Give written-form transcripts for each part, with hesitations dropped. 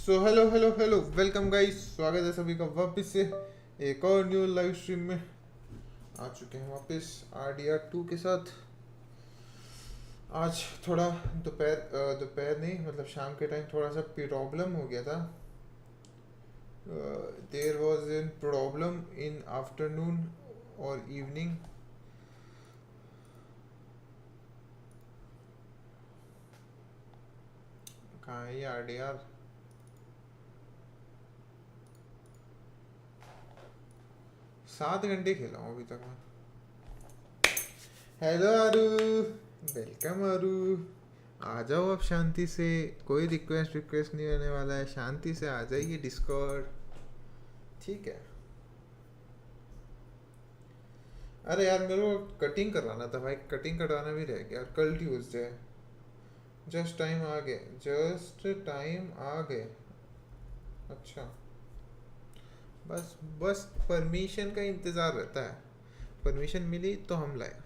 So hello hello hello welcome guys, स्वागत है सभी का वापस से एक और न्यू लाइव स्ट्रीम में। आ चुके हैं वापस RDR2 के साथ। आज थोड़ा दोपहर नहीं मतलब शाम के टाइम थोड़ा सा प्रॉब्लम हो गया था। There was an problem in afternoon और इवनिंग। कहाँ है ये RDR? 7 घंटे खेला हूँ अभी तक मैं। हेलो आरू, वेलकम आरू। आ जाओ अब शांति से, कोई रिक्वेस्ट नहीं होने वाला है, शांति से आ जाइए डिस्कॉर्ड, ठीक है। अरे यार मेरे को कटिंग करवाना था भाई, कटिंग करवाना भी रह गया, कल ट्यूसडे। जस्ट टाइम आ गए, जस्ट टाइम आ गए। अच्छा, बस बस परमिशन का इंतज़ार रहता है, परमिशन मिली तो हम लाए।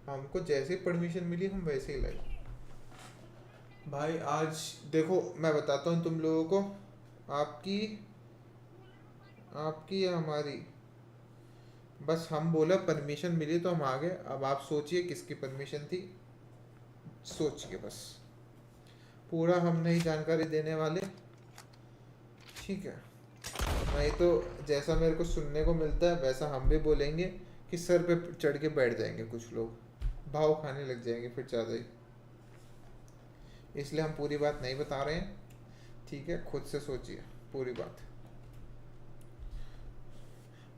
हमको जैसे परमिशन मिली हम वैसे ही लाए भाई। आज देखो मैं बताता हूँ तुम लोगों को, आपकी आपकी या हमारी, बस हम बोला परमिशन मिली तो हम आ गए। अब आप सोचिए किसकी परमिशन थी, सोचिए बस, पूरा हम नहीं जानकारी देने वाले, ठीक है। नहीं तो जैसा मेरे को सुनने को मिलता है वैसा हम भी बोलेंगे कि सर पे चढ़ के बैठ जाएंगे कुछ लोग, भाव खाने लग जाएंगे फिर ज़्यादा ही। इसलिए हम पूरी बात नहीं बता रहे हैं, ठीक है। खुद से सोचिए पूरी बात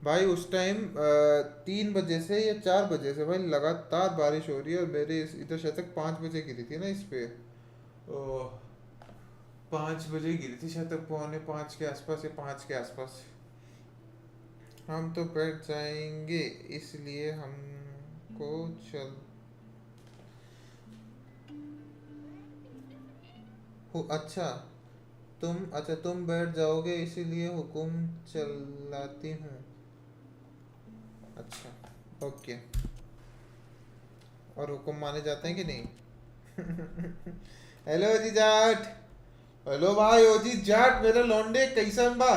भाई। उस टाइम 3 बजे से या 4 बजे से भाई लगातार बारिश हो रही है, और मेरे इधर शायद तक 5 बजे गिरी थी ना इस पे। 5 बजे गिरी थी शायद तक, 4:45 के आसपास या 5 के आसपास। हम तो बैठ जाएंगे, इसलिए हमको चल अच्छा तुम बैठ जाओगे इसीलिए हुकुम चलाती हूँ। अच्छा ओके, और हुकुम माने जाते हैं कि नहीं? हेलो जी जाट, हेलो भाई ओजी जाट, मेरा लौंडे कैसन बा?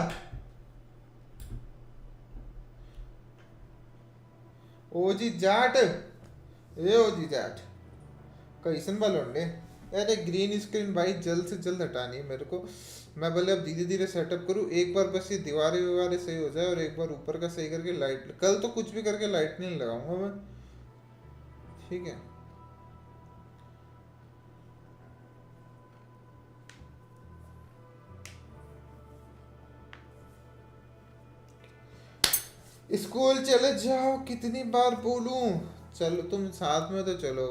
ओजी जाट, ए ओजी जाट, कैसन बा लौंडे? यार एक ग्रीन स्क्रीन भाई जल्द से जल्द हटानी है मेरे को। मैं बोले अब धीरे धीरे सेटअप करूँ, एक बार बस ये दीवारें वीवारें सही हो जाए, और एक बार ऊपर का सही करके लाइट, कल तो कुछ भी करके लाइट नहीं लगाऊंगा मैं, ठीक है। स्कूल चले जाओ, कितनी बार बोलूं? चलो तुम साथ में तो चलो।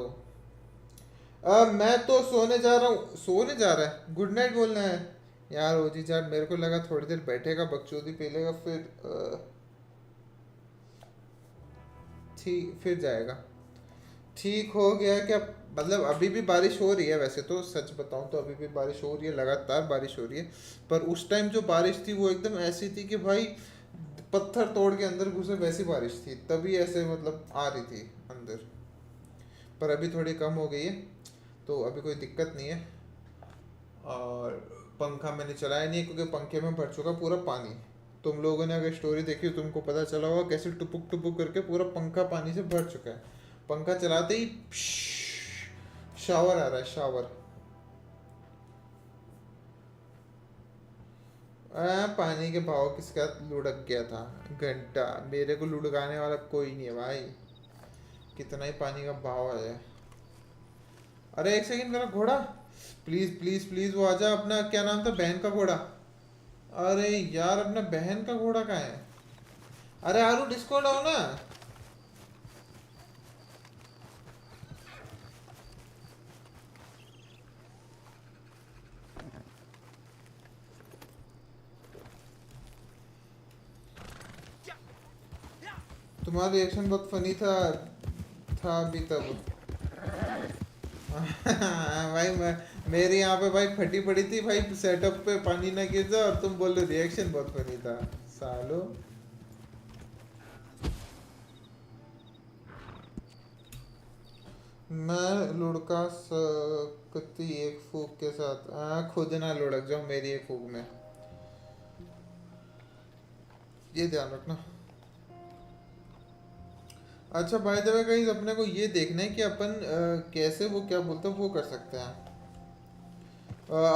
अब मैं तो सोने जा रहा हूँ, सोने जा रहा है, गुड नाइट बोलना है। यार ओजी जाट, मेरे को लगा थोड़ी देर बैठेगा बकचोदी पेलेगा, फिर जाएगा। ठीक हो गया क्या? मतलब अभी भी बारिश हो रही है, वैसे तो सच बताऊं तो अभी भी बारिश हो रही है, लगातार बारिश हो रही है। पर उस टाइम जो बारिश थी वो एकदम ऐसी थी कि भाई पत्थर तोड़ के अंदर घुसे वैसी बारिश थी, तभी ऐसे मतलब आ रही थी अंदर। पर अभी थोड़ी कम हो गई है, तो अभी कोई दिक्कत नहीं है। और पंखा मैंने चलाया नहीं क्योंकि पंखे में भर चुका पूरा पानी। तुम लोगों ने अगर स्टोरी देखी तुमको पता चला होगा कैसे टुपुक टुपुक करके पूरा पंखा पानी से भर चुका है। पंखा चलाते ही शावर आ रहा है, शावर। पानी के भाव किसका लुढ़क गया था? घंटा, मेरे को लुढ़काने वाला कोई नहीं है भाई, कितना ही पानी का भाव आ जाए। अरे एक सेकंड, मेरा घोड़ा, प्लीज प्लीज प्लीज वो आजा। अपना क्या नाम था, बहन का घोड़ा? अरे यार अपना बहन का घोड़ा कहाँ है? अरे आरू डिस्कॉर्ड आओ ना। तुम्हारा रिएक्शन बहुत फनी था अभी तब। भाई मेरे यहाँ पे भाई फटी पड़ी थी भाई, सेटअप पे पानी ना गिर जाए, और तुम बोल रहे रिएक्शन बहुत फनी था। सालो, मैं लुढ़का सकती एक फूक के साथ, खुद ना लुढ़क जाओ मेरी एक फूक में, ये ध्यान रखना। अच्छा भाई द वे गाइस, अपने को ये देखना है कि अपन कैसे वो क्या बोलते हैं वो कर सकते हैं।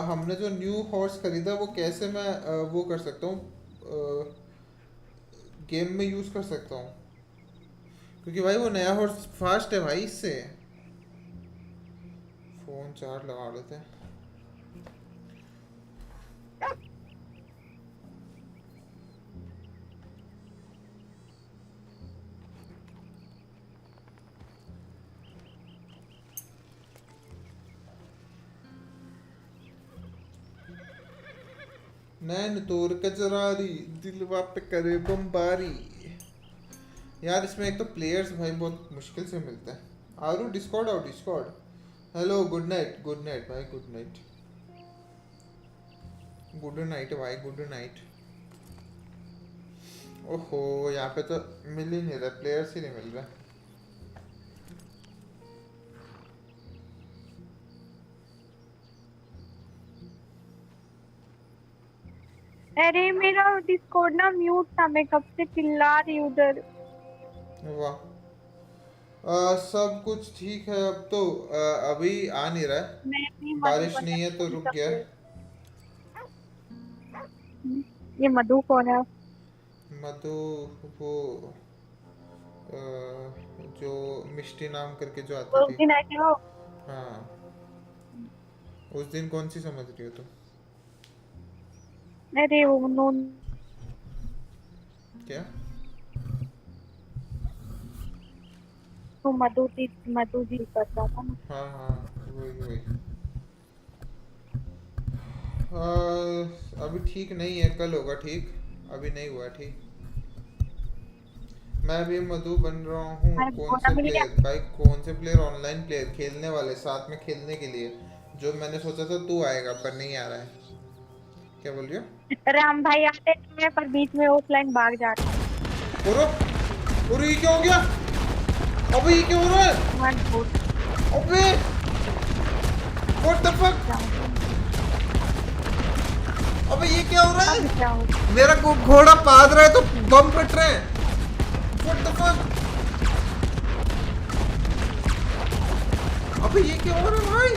हमने जो न्यू हॉर्स खरीदा वो कैसे मैं वो कर सकता हूँ, गेम में यूज़ कर सकता हूँ, क्योंकि भाई वो नया हॉर्स फास्ट है भाई इससे। फ़ोन चार्ज लगा लेते हैं। नैन तोर कजरारी दिलवा पे करे बमबारी। यार इसमें एक तो प्लेयर्स भाई बहुत मुश्किल से मिलते हैं। आरू डिस्कॉर्ड आओ डिस्कॉर्ड। हेलो गुड नाइट भाई, गुड नाइट, गुड नाइट भाई, गुड नाइट। ओहो यहाँ पे तो मिल ही नहीं रहा, प्लेयर्स ही नहीं मिल रहा। अरे मेरा डिस्कॉर्ड ना म्यूट था, मैं कब से चिल्ला रही हूँ उधर। वाह, सब कुछ ठीक है अब तो। अभी आ नहीं रहा मैं भी है, मधु बारिश नहीं है तो बनाती रुक गया सबसे। है। ये मधु कौन है? मधु वो जो मिष्टी नाम करके जो आती वो उस थी। दिन आई थी वो। हाँ, उस दिन कौन सी समझ रही हो तुम? अरे वो नून। क्या? वो मधु जी कर रहा था ना। हाँ हाँ, वही वही। अभी ठीक नहीं है, कल होगा ठीक, अभी नहीं हुआ ठीक। मैं भी मधु बन रहा हूँ। अरे कौन गोरा से मिल गया। प्लेयर भाई, कौन से प्लेयर? ऑनलाइन प्लेयर खेलने वाले, साथ में खेलने के लिए। जो मैंने सोचा था तू आएगा पर नहीं आ रहा है। क्या बोल रही हो? अरे हम भाई आते हैं पर बीच में ऑफलाइन भाग जाते हैं। और और ये क्या हो गया? अबे ये क्या हो रहा है? मैं भूल अबे व्हाट द फक? जाऊंगी। अबे ये क्या हो रहा अब है? क्या होगा? मेरा घोड़ा पाद रहा है तो बम फट रहे हैं। What the fuck? अबे ये क्या हो रहा है भाई?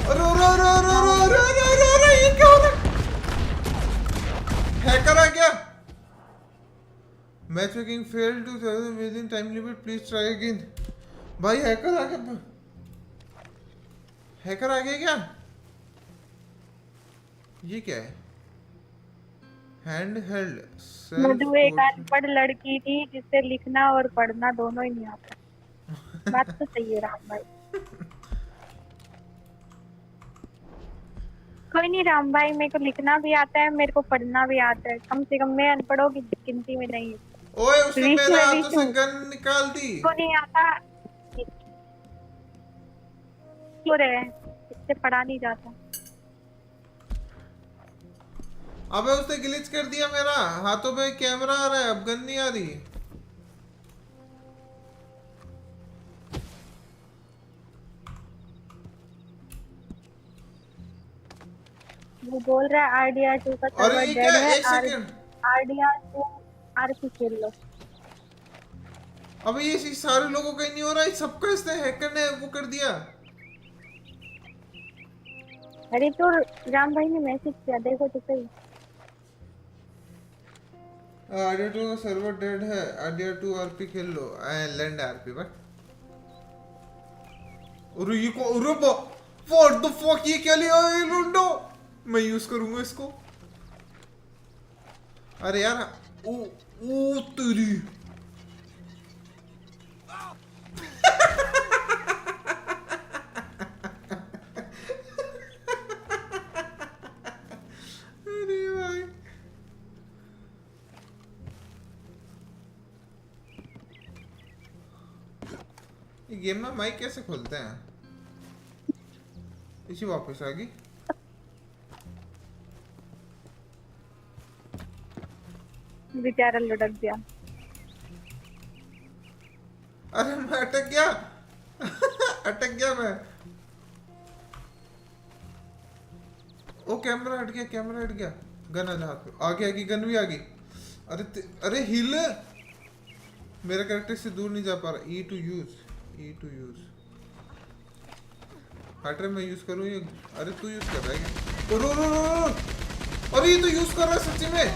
अरे अरे अरे अरे क्या हो अरे गया? अरे अरे अरे ये क्या हो रहा है? हैकर आ गया। Matchmaking failed to within time limit, please try again. भाई हैकर आ गया, हैकर आ गया क्या? ये क्या है? हैंड हेल्ड सेल्फ मधु एक पोर्ट्रेट। अनपढ़ लड़की थी जिससे लिखना और पढ़ना दोनों ही नहीं आता। बात तो सही है राम भाई। कोई नहीं राम भाई, मेरे को लिखना भी आता है, मेरे को पढ़ना भी आता है, कम से कम मैं अनपढ़ों की गिनती में नहीं हूँ। ओए उसने विशु मेरे है हाथों से विशु। गन निकाल दी। को नहीं आता क्यों रहे हैं? इससे पढ़ा नहीं जाता। अबे उसने ग्लिच कर दिया, मेरा हाथों में कैमरा आ रहा है, अब गन नहीं आ रही। वो बोल रहा है RDR2 का अरे सर्वर ये क्या डेड है? है। एक सेकेंड। RDR2 आरपी खेल लो। अबे ये सारे लोगों का ही नहीं हो रहा है, सबका इसने हैकर ने वो कर दिया। अरे तो राम भाई ने मैसेज किया, देखो तो सही। आरडीआर टू का सर्वर डेड है, आरडीआर टू आरपी खेल लो, लैंड आरपी बट। अरे ये को, अरे व्हाट द फक, ये क्या लिया ये लुंडो? मैं यूज करूंगा इसको। अरे यार, ओ ओ तेरी। अरे भाई, ये गेम में माइक कैसे खोलते हैं? इसी वापस आ गई। बेचारा लुढ़क गया। अरे मैं अटक गया। अटक गया मैं। ओ कैमरा हट गया, कैमरा हट गया। गन आ जा हाथ में। आगे आगे गन भी आ गई। अरे हिल। मेरा कैरेक्टर से दूर नहीं जा पा रहा। ई टू यूज, ई टू यूज। हट रहे, मैं यूज करूँ ये? अरे तू यूज कर रहा है क्या? रो रो रो रो। अरे ये तो यूज कर रहा है सच्ची में।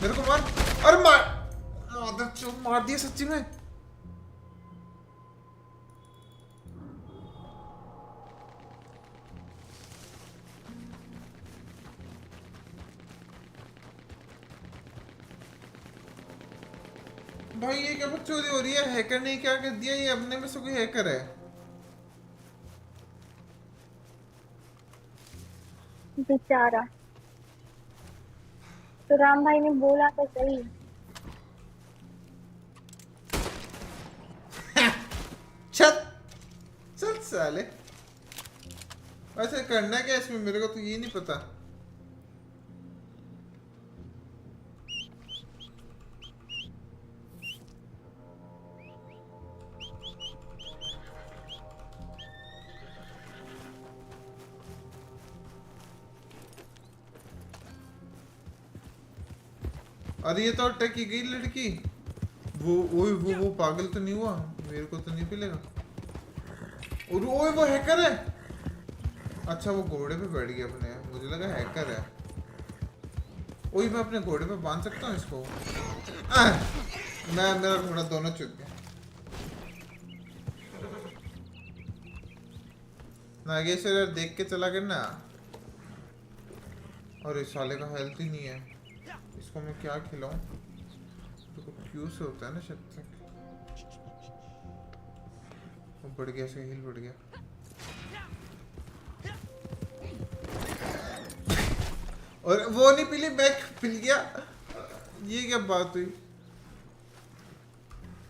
मेरे को मार। अरे मार दिया सच्ची में। भाई ये क्या चोरी हो रही है? हैकर ने क्या कर दिया? ये अपने में से कोई हैकर है? बेचारा। तो राम भाई ने बोला तो सही। चल चल साले। वैसे करना क्या इसमें, मेरे को तो ये नहीं पता। अरे ये तो अटैक की गई लड़की। वो पागल तो नहीं हुआ? मेरे को तो नहीं पिलेगा। और ओए वो हैकर है। अच्छा वो घोड़े पे बैठ गया अपने, मुझे लगा हैकर है। ओए मैं अपने घोड़े पे बांध सकता हूँ इसको? मेरा घोड़ा दोनों चुक गया। नागेश्वर यार देख के चला करना। और इस साले का हेल्थ ही नहीं है। इसको मैं क्या खिलाऊं? तो क्यू से होता है ना शायद तक। वो बढ़ गया, से हिल बढ़ गया। और वो नहीं पिली, बैक पिल गया। ये क्या बात हुई?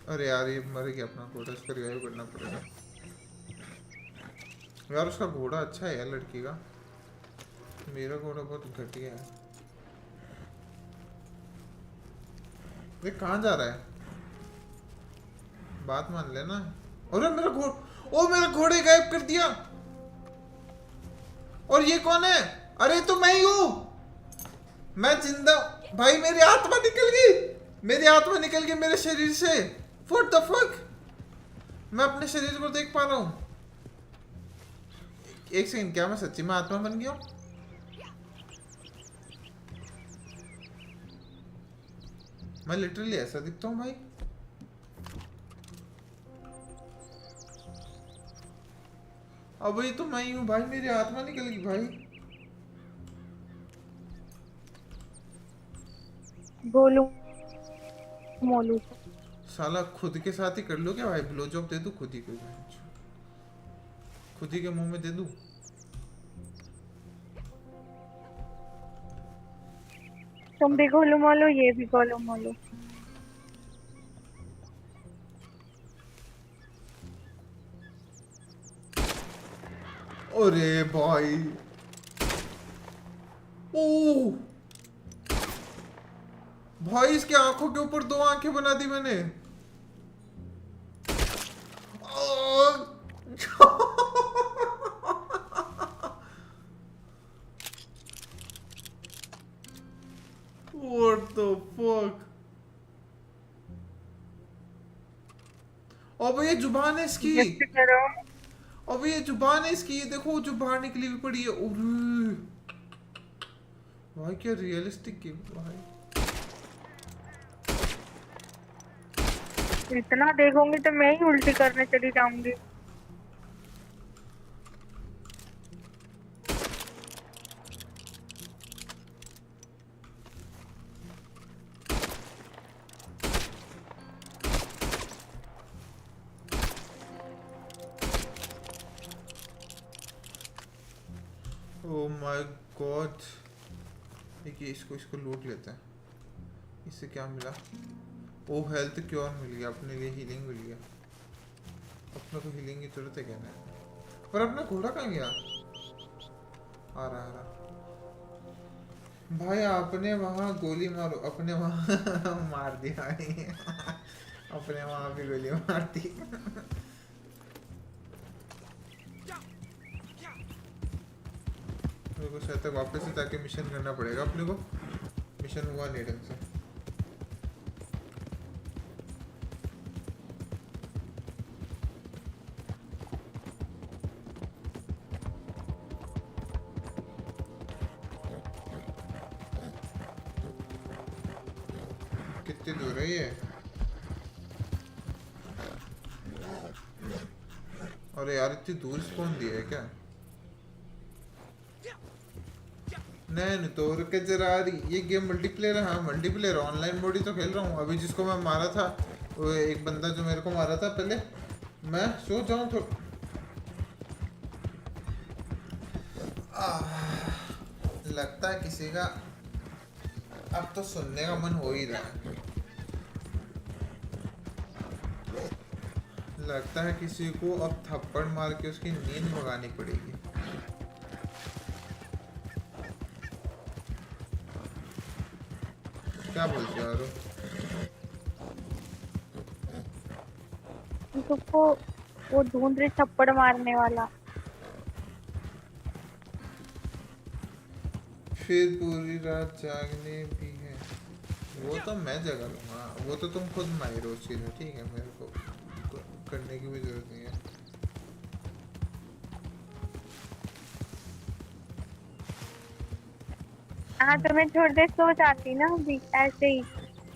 अरे यार ये मर गया अपना घोड़ा, इसका रिवाइव करना पड़ेगा। यार उसका घोड़ा अच्छा है यार लड़की का। मेरा घोड़ा बहुत घटिया है। ये कहाँ जा रहा है? बात मान लेना। अरे मेरा घोड़े गायब कर दिया। और ये कौन है? अरे तो मैं ही हूँ। मैं जिंदा। भाई मेरी आत्मा निकल गई। मेरी आत्मा निकल गई मेरे शरीर से। What the fuck? मैं अपने शरीर को देख पा रहा हूँ। एक सेकंड, क्या मैं सच्ची में आत्मा बन गया हूँ? मैं लिटरली ऐसा दिखता हूँ भाई? अब ये तो मैं ही हूँ भाई, मेरी आत्मा निकल गई भाई। गोलू मोलू। साला खुद के साथ ही कर लो क्या भाई? ब्लो जॉब दे दूं खुद ही कोई? खुद ही के मुंह में दे दूं? तुम भी गोलू मोलू, ये भी गोलू मोलू। अरे भाई ओ भाई, इसके आंखों के ऊपर दो आंखें बना दी मैंने। What the fuck? अब ये जुबान है इसकी। गिफ्ट करो। अब ये जुबान है इसकी, ये देखो जो बाहर निकली हुई पड़ी है। उरे भाई क्या रियलिस्टिक गेम भाई। इतना देखोगे तो मैं ही उल्टी करने चली जाऊंगी। Oh my God. देखिए इसको लूट लेते हैं। इससे क्या मिला? ओ हेल्थ क्योर मिल गया, अपने लिए हीलिंग मिल गया। अपने को हीलिंग की जरूरत है कहना है। पर अपना घोड़ा कहाँ गया? आ रहा। भाई आपने वहां गोली मारो, अपने वहां मार दिया है। अपने वहां भी गोली मार दी। मेरे को शायद तक वापस से जाके मिशन करना पड़ेगा अपने को, मिशन हुआ नहीं ढंग से। कितनी दूर है ये? अरे यार इतनी दूर स्पॉन दिया है क्या? नहीं तो रुक के जरा रही, ये गेम मल्टीप्लेयर है। हाँ मल्टीप्लेयर ऑनलाइन मोड ही तो खेल रहा हूँ। अभी जिसको मैं मारा था, वो एक बंदा जो मेरे को मारा था पहले, मैं सो जाऊँ तो लगता है किसी का अब तो सुनने का मन हो ही रहा है। लगता है किसी को अब थप्पड़ मार के उसकी नींद भगानी पड़ेगी। क्या बोलते हो यारो? उसको वो ढूंढ रही थप्पड़ मारने वाला। फिर पूरी रात जागने भी है। वो तो मैं जगा लूंगा, वो तो तुम खुद माहिर हो उस चीज में, ठीक है, मेरे को करने की भी जरूरत नहीं है। हाँ तो मैं थोड़ी देर सो जाती ना अभी ऐसे ही,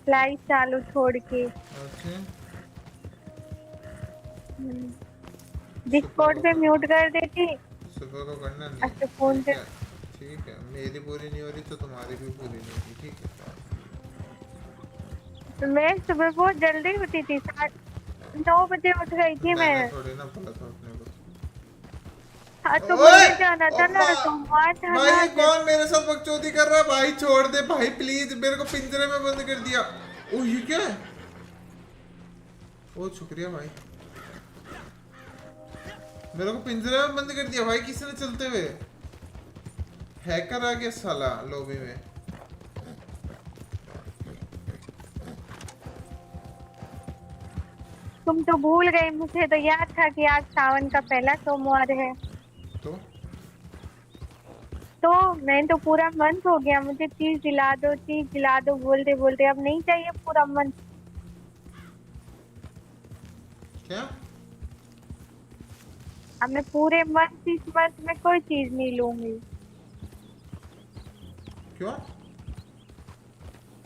लाइट चालू छोड़ के। अच्छा डिस्कॉर्ड पे म्यूट कर देती। सुबह को करना नहीं, अच्छा फोन ठीक पे। है। ठीक है, मेरी पूरी नहीं हो रही तो तुम्हारी भी पूरी नहीं होगी, ठीक है। तो मैं सुबह बहुत जल्दी उठी थी, 9 बजे उठ गई थी मैं। मैंने थोड़ी ना बोला था अपने को। हाँ तो ओए मंदिर जाना था ना, ओम्मा, सोमवार था भाई ना ये आज। कौन मेरे साथ बकचोदी कर रहा है? भाई छोड़ दे भाई प्लीज, मेरे को पिंजरे में बंद कर दिया। ओ ये क्या है? ओ शुक्रिया भाई, मेरे को पिंजरे में बंद कर दिया भाई किसी ने चलते हुए। हैकर आ गया साला लॉबी में। तुम तो भूल गए, मुझे तो याद था कि आज सावन का पहला सोमवार है। तो तो मैं तो पूरा मंथ हो गया, मुझे चीज दिला दो चीज दिला दो बोलते बोलते अब नहीं चाहिए पूरा मंथ। क्या? अब मैं पूरे मंथ, इस मंथ में कोई चीज नहीं लूंगी। क्यों?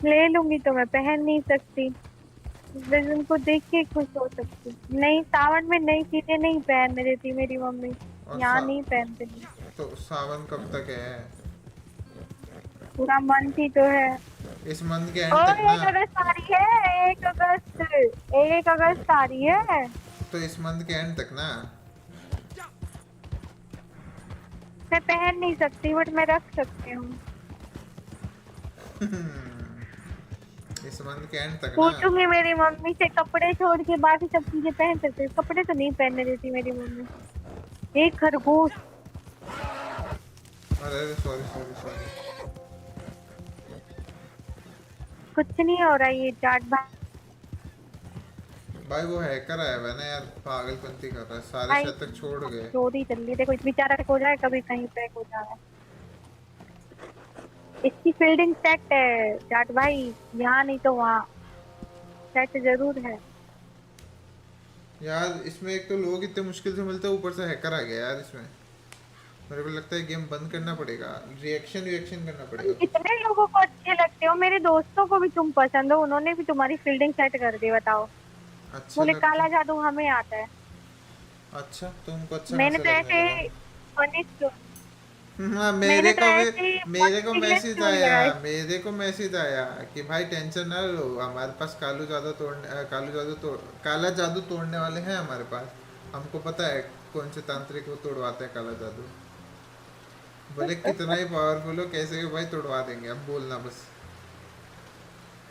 ले लूंगी तो मैं पहन नहीं सकती, बस उनको देख के खुश हो सकती। नहीं, सावन में नई चीजें नहीं पहनने देती मेरी मम्मी, और यहाँ नहीं पहनते। तो सावन कब तक है? पूरा मंथ ही तो है। इस मंथ के ओ एंड तक ना। 1 अगस्त आ रही है, 1 अगस्त, 1 अगस्त आ रही है। तो इस मंथ के एंड तक ना। मैं पहन नहीं सकती बट मैं रख सकती हूँ। इस मंथ के एंड तक ना। पूछूंगी मेरी मम्मी से, कपड़े छोड़ के बाकी सब चीजें पहन सकते हैं, कपड़े तो नहीं पहनने देती मेरी मम्मी। एक खरगोश। अरे सॉरी सॉरी सॉरी। कुछ नहीं हो रहा ये जाट भाई वो हैकर आया हुआ है ना यार, पागलपंती कर रहा है, सारे भाई। शायद तक छोड़ गए। चोरी चल रही, देखो बेचारा हो जाए, कभी कहीं पे हो जाए। इसकी फील्डिंग सेट है जाट भाई, यहाँ नहीं तो वहाँ सेट जरूर है। यार इसमें एक तो लोग इतने मुश्किल से मिलते हैं, ऊपर से हैकर आ गया यार इसमें। मेरे को लगता है गेम बंद करना पड़ेगा, रिएक्शन करना पड़ेगा कुछ। कितने लोगों को अच्छे लगते हो, मेरे दोस्तों को भी तुम पसंद हो, उन्होंने भी तुम्हारी फील्डिंग सेट कर दी, बताओ। अच्छा बोले लगता काला है? जादू हमें आता है। अच्छा तुमको अच्छा मैंने खासा तो लगने लगा। ऐसे फनी, हाँ मैंने मेरे तो को भी, ऐसे ही मेरे को फनी मैसेज स्टोरी आया, लगाई। मेरे को मैसेज आया कि भाई टेंशन ना लो, हमारे पास काला जादू तोड़ने वाले हैं हमारे पास। हमको पता है कौन से तांत्रिक वो तोड़वाते हैं काला जादू। बोले कितना ही पावरफुल हो कैसे भी भाई तोड़वा देंगे, अब बोलना बस।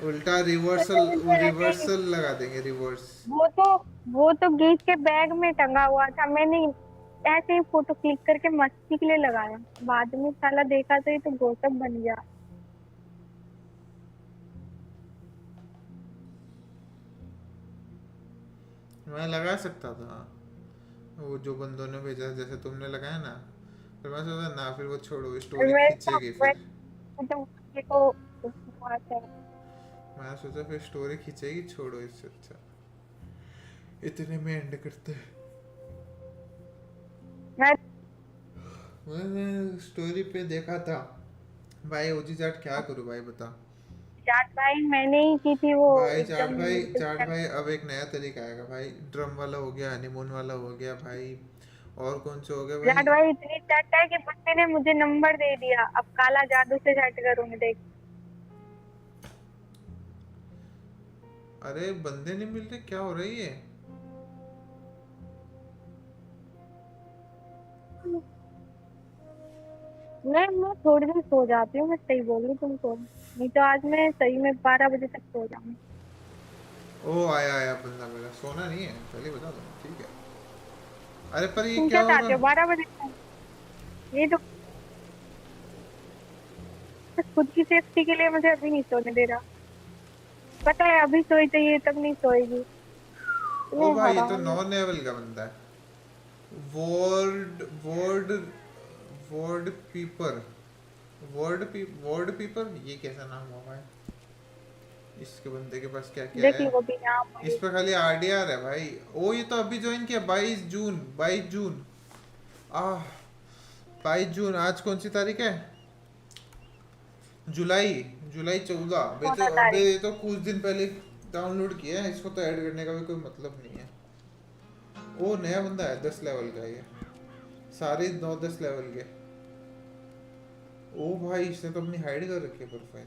उल्टा रिवर्सल, ऐसे ही रिवर्सल लगा देंगे, रिवर्स। वो तो वो तो गीत के बैग में टंगा हुआ था, मैंने ऐसे ही फोटो क्लिक करके मस्ती के लिए लगाया, बाद में साला देखा तो ये तो गौतम बन गया। मैं लगा सकता था, वो जो बंदों ने भेजा जैसे तुमने लगाया ना, फिर मैं सोचा ना, फिर वो छोड़ो, स्टोरी खींचेगी फिर। तो मेरे को बात है। मैं सोचा फिर स्टोरी खींचेगी, छोड़ो, इससे अच्छा इतने में एंड करते हैं। मैं मैंने स्टोरी पे देखा था भाई, ओजी जाट क्या करूँ भाई बता। जाट भाई मैंने ही की थी वो भाई एकदम। जाट भाई अब एक नया तरीका आएगा भाई, ड्रम वाला हो गया, हनीमून वाला हो गया भाई, और कौन से हो गए भाई। जाट भाई इतनी चट है कि बंदे ने मुझे नंबर दे दिया, अब काला जादू से चट करूंगी देख। अरे बंदे नहीं मिल रहे, क्या हो रही है। मैं थोड़ी देर सो जाती हूँ, मैं सही बोल रही हूँ तुमको, नहीं तो आज मैं सही में 12 बजे तक सो जाऊंगी। ओ आया आया बंदा मेरा, सोना नहीं है पहले बता दो, ठीक है। अरे पर ये तुम क्या क्या हो रहा। चाहते हो 12 बजे तक? ये तो बस खुद की सेफ्टी के लिए मुझे अभी नहीं सोने दे रहा। पता है अभी सोई तो ये तब नहीं सोएगी। ओ ये भाई ये तो हराम है। 9 लेवल का बंदा है। वर्ड वर्ड वर्ड पीपर, वर्ड पीपर, ये कैसा नाम हुआ भाई। इसके बंदे के पास क्या क्या है। देखी वो भी नाम इस वही। पे खाली आरडीआर है भाई। ओ ये तो अभी ज्वाइन किया, 22 जून, 22 जून। आह, 22 जून, आज कौन सी तारीख है। जुलाई, जुलाई 14। भाई तो 14 तारीख। अभी तो कुछ दिन पहले डाउनलोड किया है, इसको तो ऐड करने का भी कोई मतलब नहीं है। ओ नया बंदा है, 10 लेवल का ये, सारे 9-10 लेवल के। ओ भाई इसने तो अपनी हाइड कर रखी है प्रोफाइल।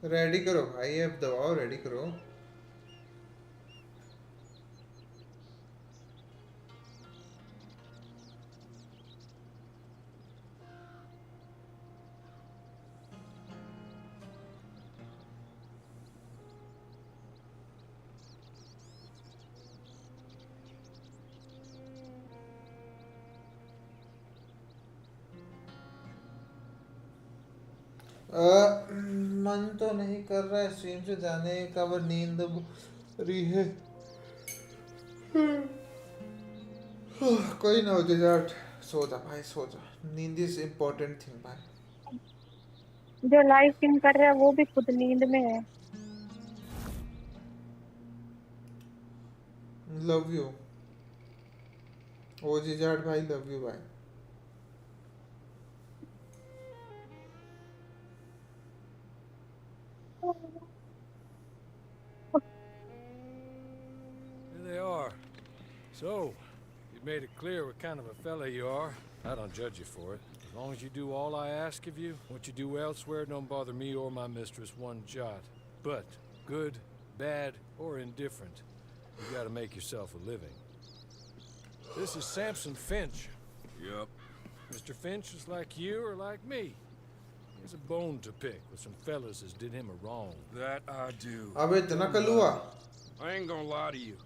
रेडी करो भाई, अब दबाओ, रेडी करो। मन तो नहीं कर रहा है स्ट्रीम से जाने का, पर नींद रही है। कोई ना हो जाट, सो जा भाई सो जा, नींद इज इम्पोर्टेंट थिंग भाई। जो लाइव स्ट्रीम कर रहा है वो भी खुद नींद में है। लव यू ओजी जाट भाई, लव यू भाई। Here they are. So, you've made it clear what kind of a fella you are. I don't judge you for it. As long as you do all I ask of you, what you do elsewhere don't bother me or my mistress one jot. But, good, bad, or indifferent, you gotta make yourself a living. This is Samson Finch. Yep. Mr. Finch is like you or like me. He has a bone to pick with some fellas as did him a wrong. That I do. अबे इतना कल हुआ। I ain't gonna lie to you.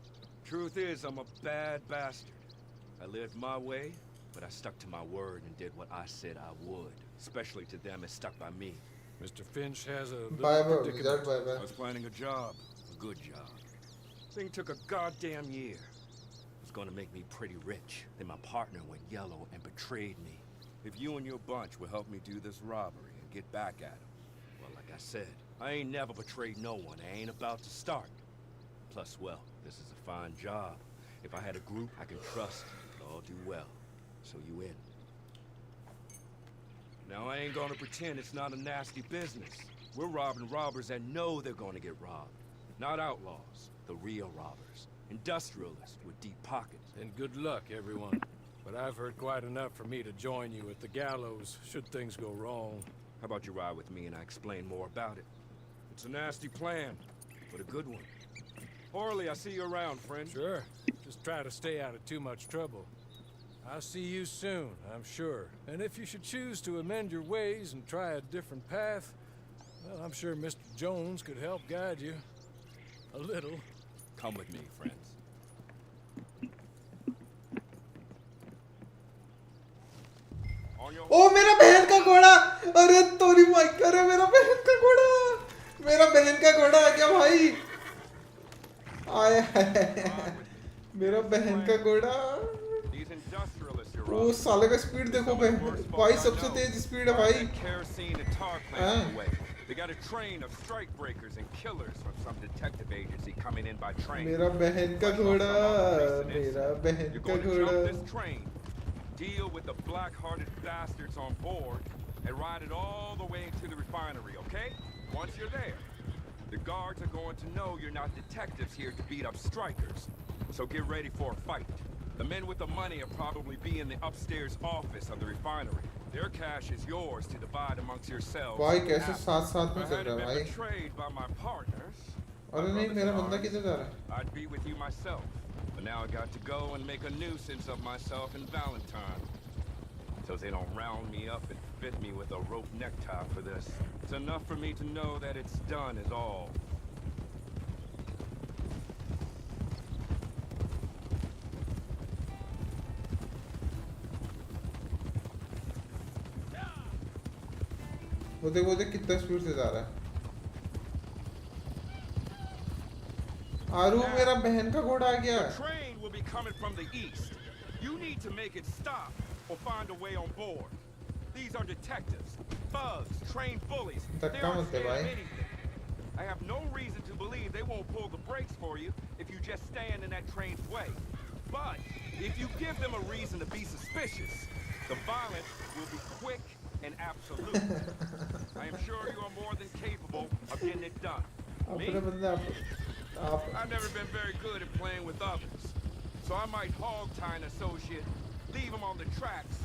Truth is, I'm a bad bastard. I lived my way, but I stuck to my word and did what I said I would. Especially to them as stuck by me. Mr. Finch has a by little by predicament. By I by. was planning a job. A good job. Thing took a goddamn year. It was gonna make me pretty rich. Then my partner went yellow and betrayed me. If you and your bunch will help me do this robbery and get back at him, well, like I said, I ain't never betrayed no one. I ain't about to start. Plus, well, this is a fine job. If I had a group I can trust, we'll all do well. So you in. Now, I ain't gonna pretend it's not a nasty business. We're robbing robbers that know they're gonna get robbed. Not outlaws, the real robbers. Industrialists with deep pockets. And good luck, everyone. But I've heard quite enough for me to join you at the gallows, should things go wrong. How about you ride with me and I explain more about it? It's a nasty plan, but a good one. Orly, I see you around, friend. Sure. Just try to stay out of too much trouble. I'll see you soon, I'm sure. And if you should choose to amend your ways and try a different path, well, I'm sure Mr. Jones could help guide you. A little. Come with me, friends. On your ओ मेरा बहन का घोड़ा, अरे तोरी mic, अरे मेरा बहन का घोड़ा, मेरा बहन का घोड़ा आ गया भाई, आया है मेरा बहन का घोड़ा। These industrialists you're O robbing. साले का स्पीड देखो भाई, सबसे तेज स्पीड है भाई। Kerosene and tar plants away. They got a train of strike breakers and killers from some detective agency coming in by train. मेरा बहन का घोड़ा, मेरा बहन You're का going to घोड़ा। jump this train, deal with the black-hearted bastards on board, and ride it all the way to the refinery, okay? Once you're there, the guards are going to know you're not detectives here to beat up strikers. So get ready for a fight. The men with the money will probably be in the upstairs office of the refinery. Their cash is yours to divide amongst yourselves. भाई कैसे साथ साथ में If I चल hadn't रहा है been भाई? betrayed by my partners, अरे नहीं, मेरा बंदा किधर जा रहा है? I'd be with you myself. But now I got to go and make a nuisance of myself and Valentine. So they don't round me up and fit me with a rope necktie for this. It's enough for me to know that it's done is all. वो देख कितना speed से जा रहा है। आरू, मेरा बहन का घोड़ा आ गया। The train will be coming from the east. You need to make it stop or find a way on board. These are detectives, thugs, trained bullies. They धक्का aren't मत दे scared of भाई। anything. I have no reason to believe they won't pull the brakes for you if you just stand in that train's way. But if you give them a reason to be suspicious, the violence will be quick and absolute. I am sure you are more than capable of getting it done. Me? अपने बंदे आप I've never been very good at playing with others. So I might hog tie an associate, leave him on the tracks,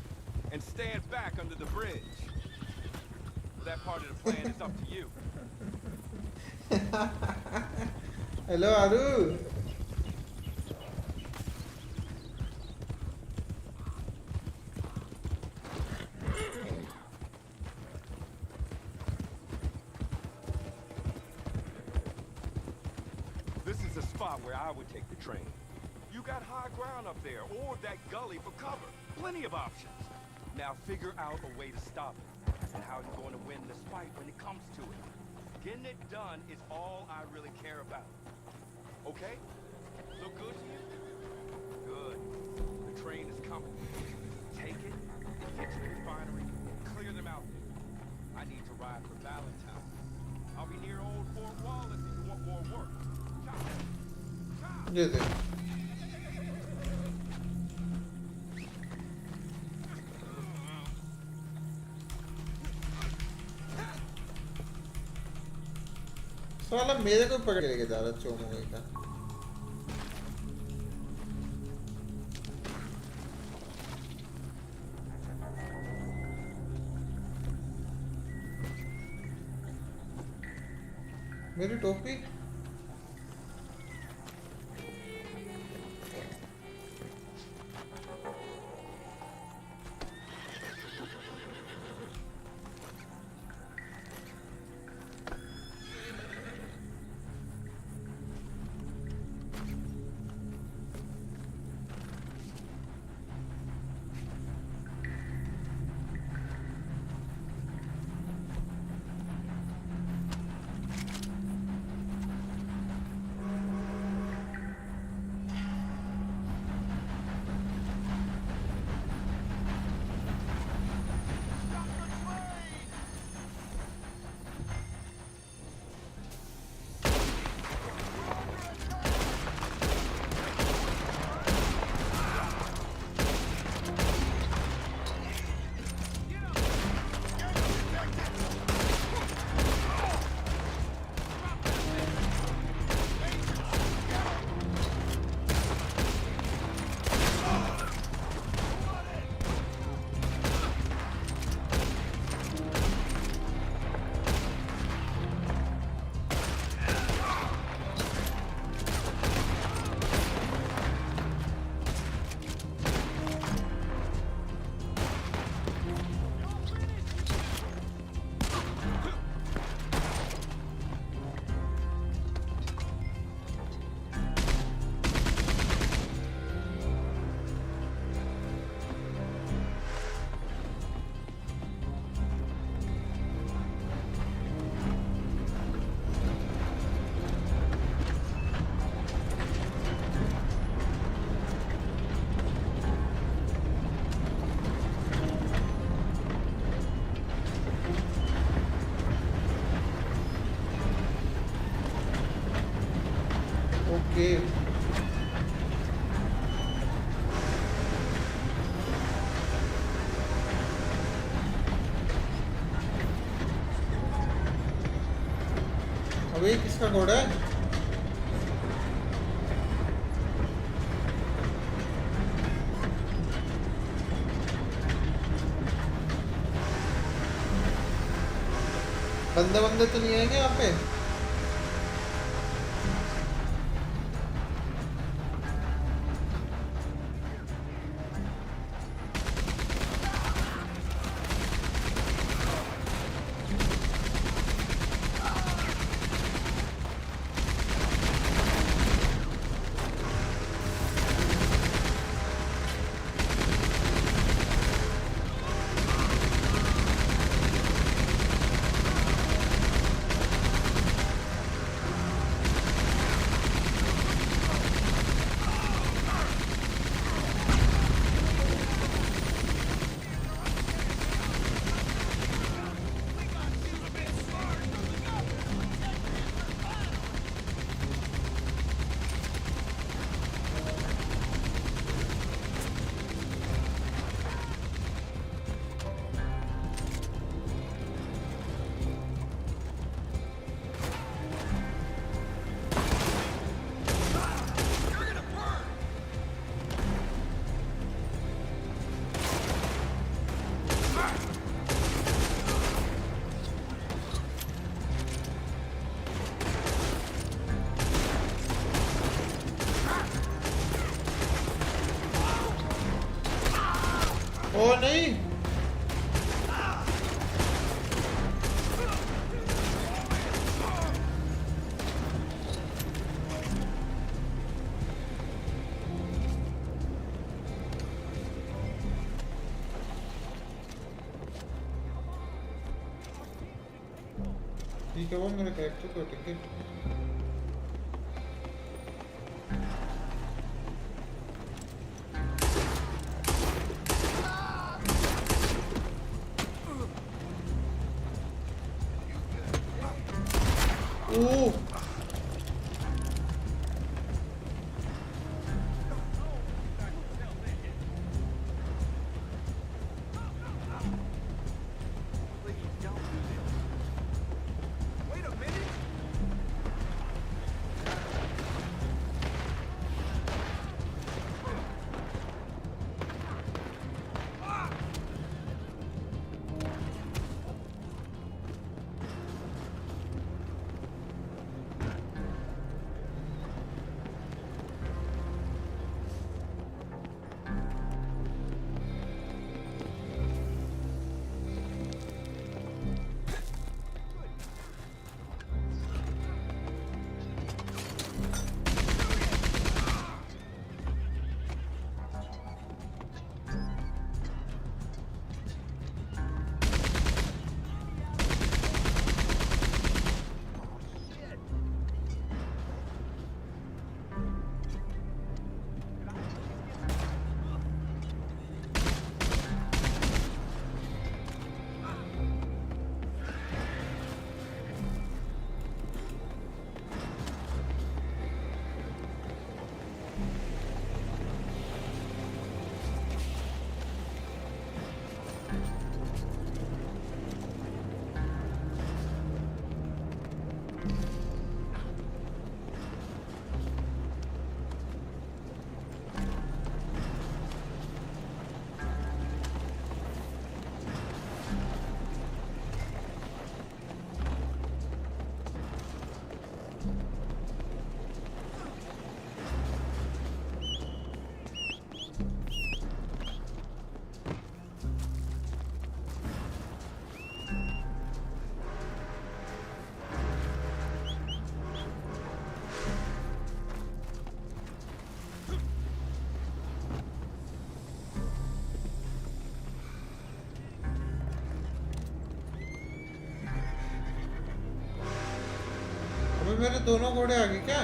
and stand back under the bridge. That part of the plan is up to you. Hello Aaru. This is the spot where I would take the train. You got high ground up there, or that gully for cover. Plenty of options. Now figure out a way to stop it, and how you're going to win this fight when it comes to it. Getting it done is all I really care about. Okay? Look good to you? Good. The train is coming. Take it, and get to the refinery, clear them out there. I need to ride for Valentine. I'll be near old Fort Wallace if you want more work. ये देख, साला मेरे को पकड़ के जा रहा चोमू का। मेरी टोपी ओके अब ये किसका घोड़ा है? बंदे बंदे तो नहीं आएंगे यहाँ पे? ओ नहीं ठीक है वो मेरे कैरेक्टर को टिकट ओ अबे मेरे दोनों घोड़े आ गए क्या?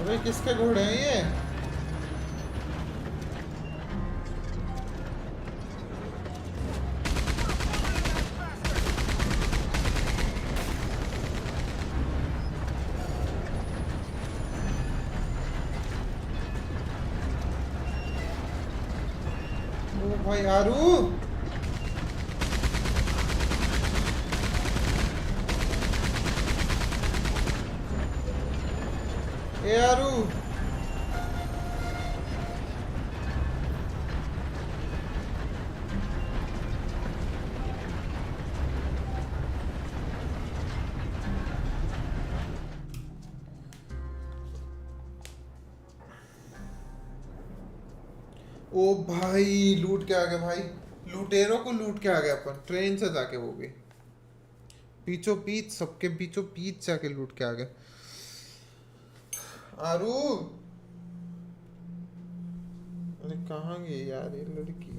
अबे किसके घोड़े हैं ये? ओ भाई आरू, ए आरू, ओ भाई लूट के आ गए भाई, लुटेरों को लूट के आ गए अपन ट्रेन से जाके, वो भी पीछो पीछ, सबके पीछो पीछ जाके लूट के आ गए। आरू, अरे कहाँ गई यार ये लड़की?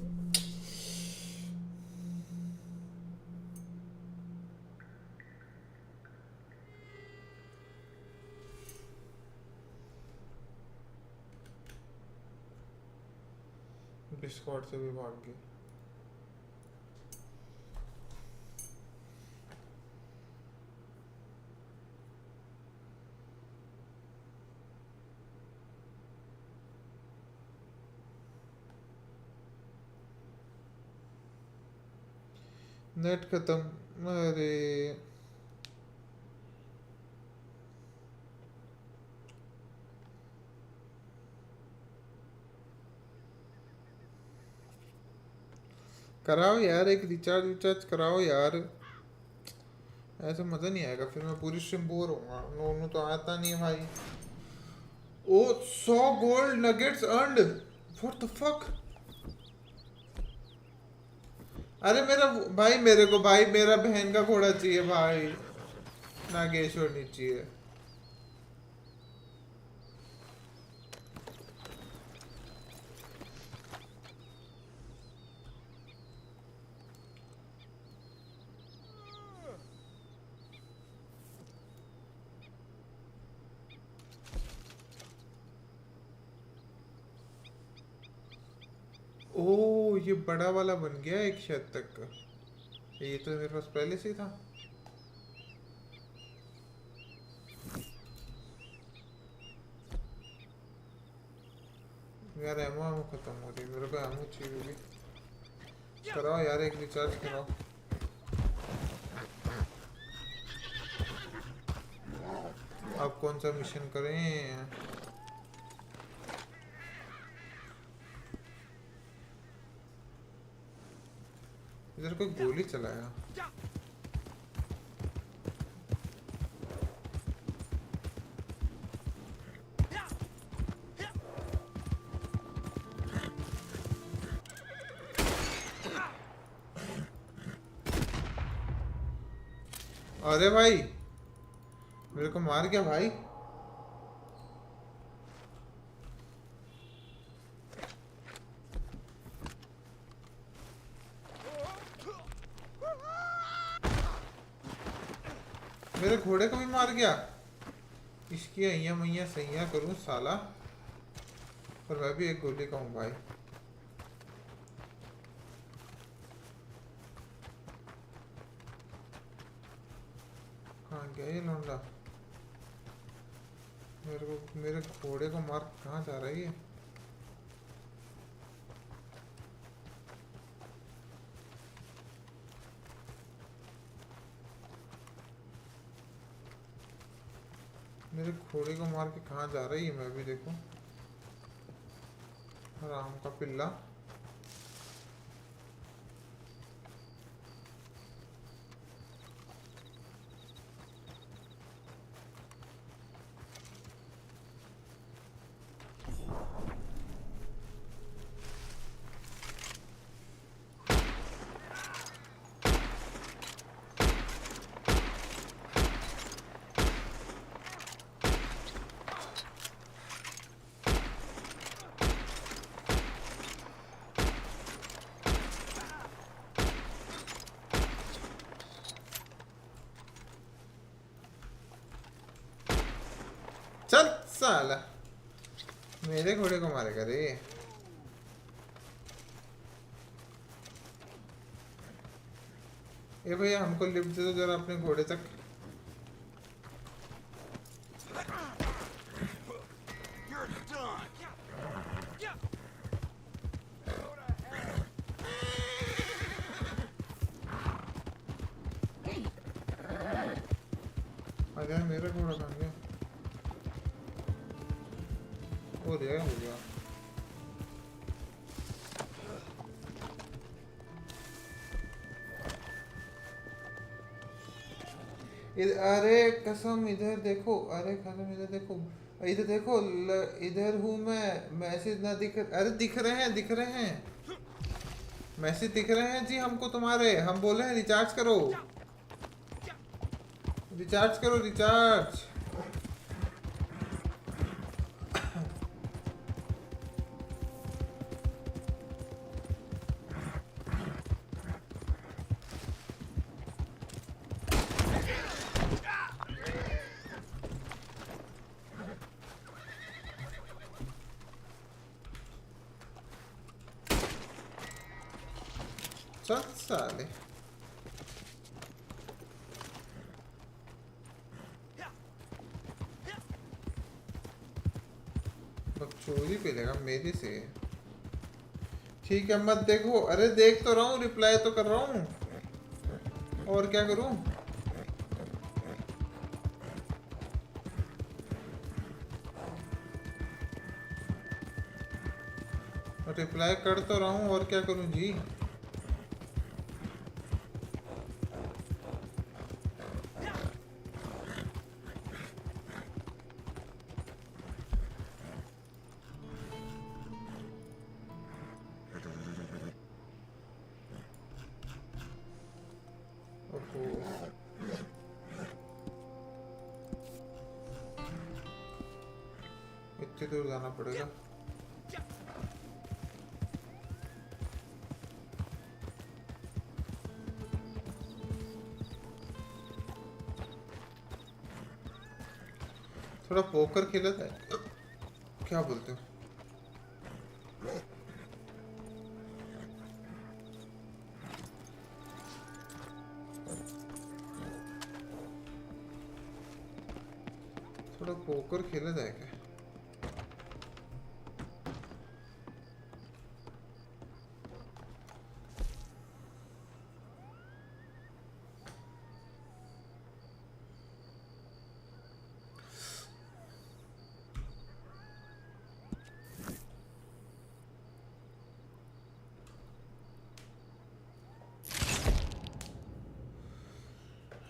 डिस्कॉर्ड से भी भाग गई। नेट खत्म, अरे कराओ यार, एक रिचार्ज विचार्ज कराओ यार, ऐसा मजा नहीं आएगा, फिर मैं पूरी स्ट्रीम बोर होऊंगा। नोनू तो आता नहीं है भाई। ओ 100 gold nuggets earned, what the fuck? अरे मेरा भाई, मेरे को भाई मेरा बहन का घोड़ा चाहिए भाई, नागेश्वर नहीं चाहिए। ओ ये बड़ा वाला बन गया एक शायद तक का, ये तो मेरे पास पहले से ही था। यार एमो एमो खत्म हो रही, मेरे को एमो चाहिए भी। कराओ यार, एक रिचार्ज कराओ। आप कौन सा मिशन करें? इधर कोई गोली चलाया। अरे भाई मेरे को मार गया भाई। मेरे घोड़े को भी मार गया। इसकी अइया मैया सैया करूं साला, पर मैं भी एक गोली का हूं भाई। कहाँ गया ये लौंडा? मेरे घोड़े को मार कहाँ जा रही है? मेरे घोड़े को मार के कहाँ जा रही है? मैं भी देखूं। राम का पिल्ला। चल साला। मेरे घोड़े को मारेगा रे। ए भैया हमको लिफ्ट दे दो जरा अपने घोड़े तक। अरे मेरा घोड़ा कहाँ गया? हो गया। अरे कसम इधर देखो, अरे कसम इधर देखो, इधर देखो, इधर हूँ मैं। मैसेज ना दिख, अरे दिख रहे हैं मैसेज दिख रहे हैं जी हमको तुम्हारे। हम बोले हैं रिचार्ज करो, रिचार्ज करो, रिचार्ज। चल साले। अब चोरी पे लेगा मेरे से। ठीक है मत देखो। अरे देख तो रहा हूँ, रिप्लाई तो कर रहा हूँ, और क्या करूँ? रिप्लाई कर तो रहा हूँ, और क्या करूँ जी? ओहो। इतनी दूर जाना पड़ेगा। थोड़ा पोकर खेला था, क्या बोलते हो? थोड़ा पोकर खेला जाए क्या?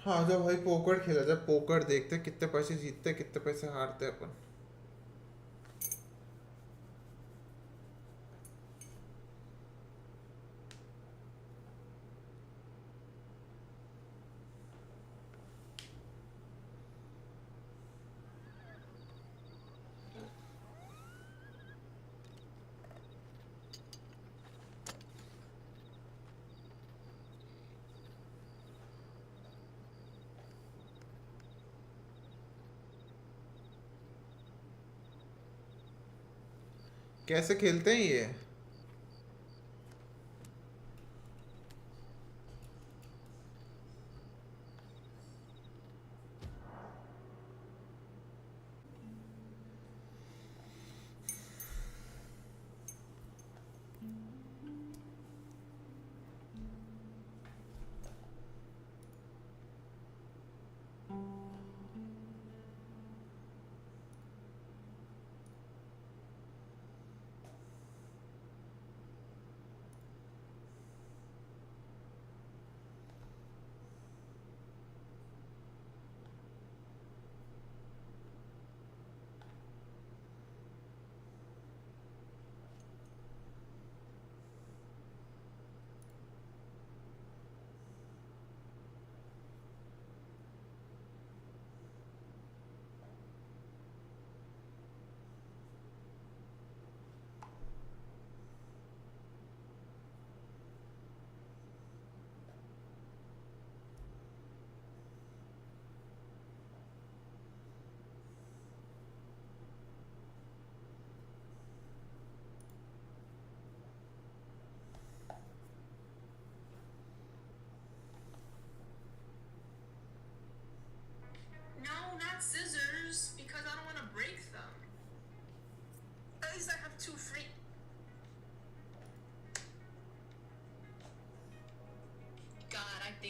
हाँ जब भाई पोकर खेला जाए, पोकर देखते कितने पैसे जीतते कितने पैसे हारते अपन। कैसे खेलते हैं ये?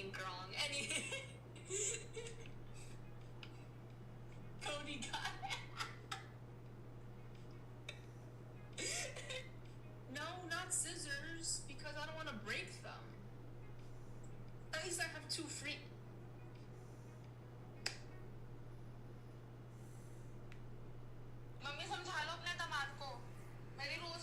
think wrong. Anyway. Cody got No, not scissors, because I don't want to break them. At least I have 2 free. Mummy समझा लो अपने दामाद को मेरी रोज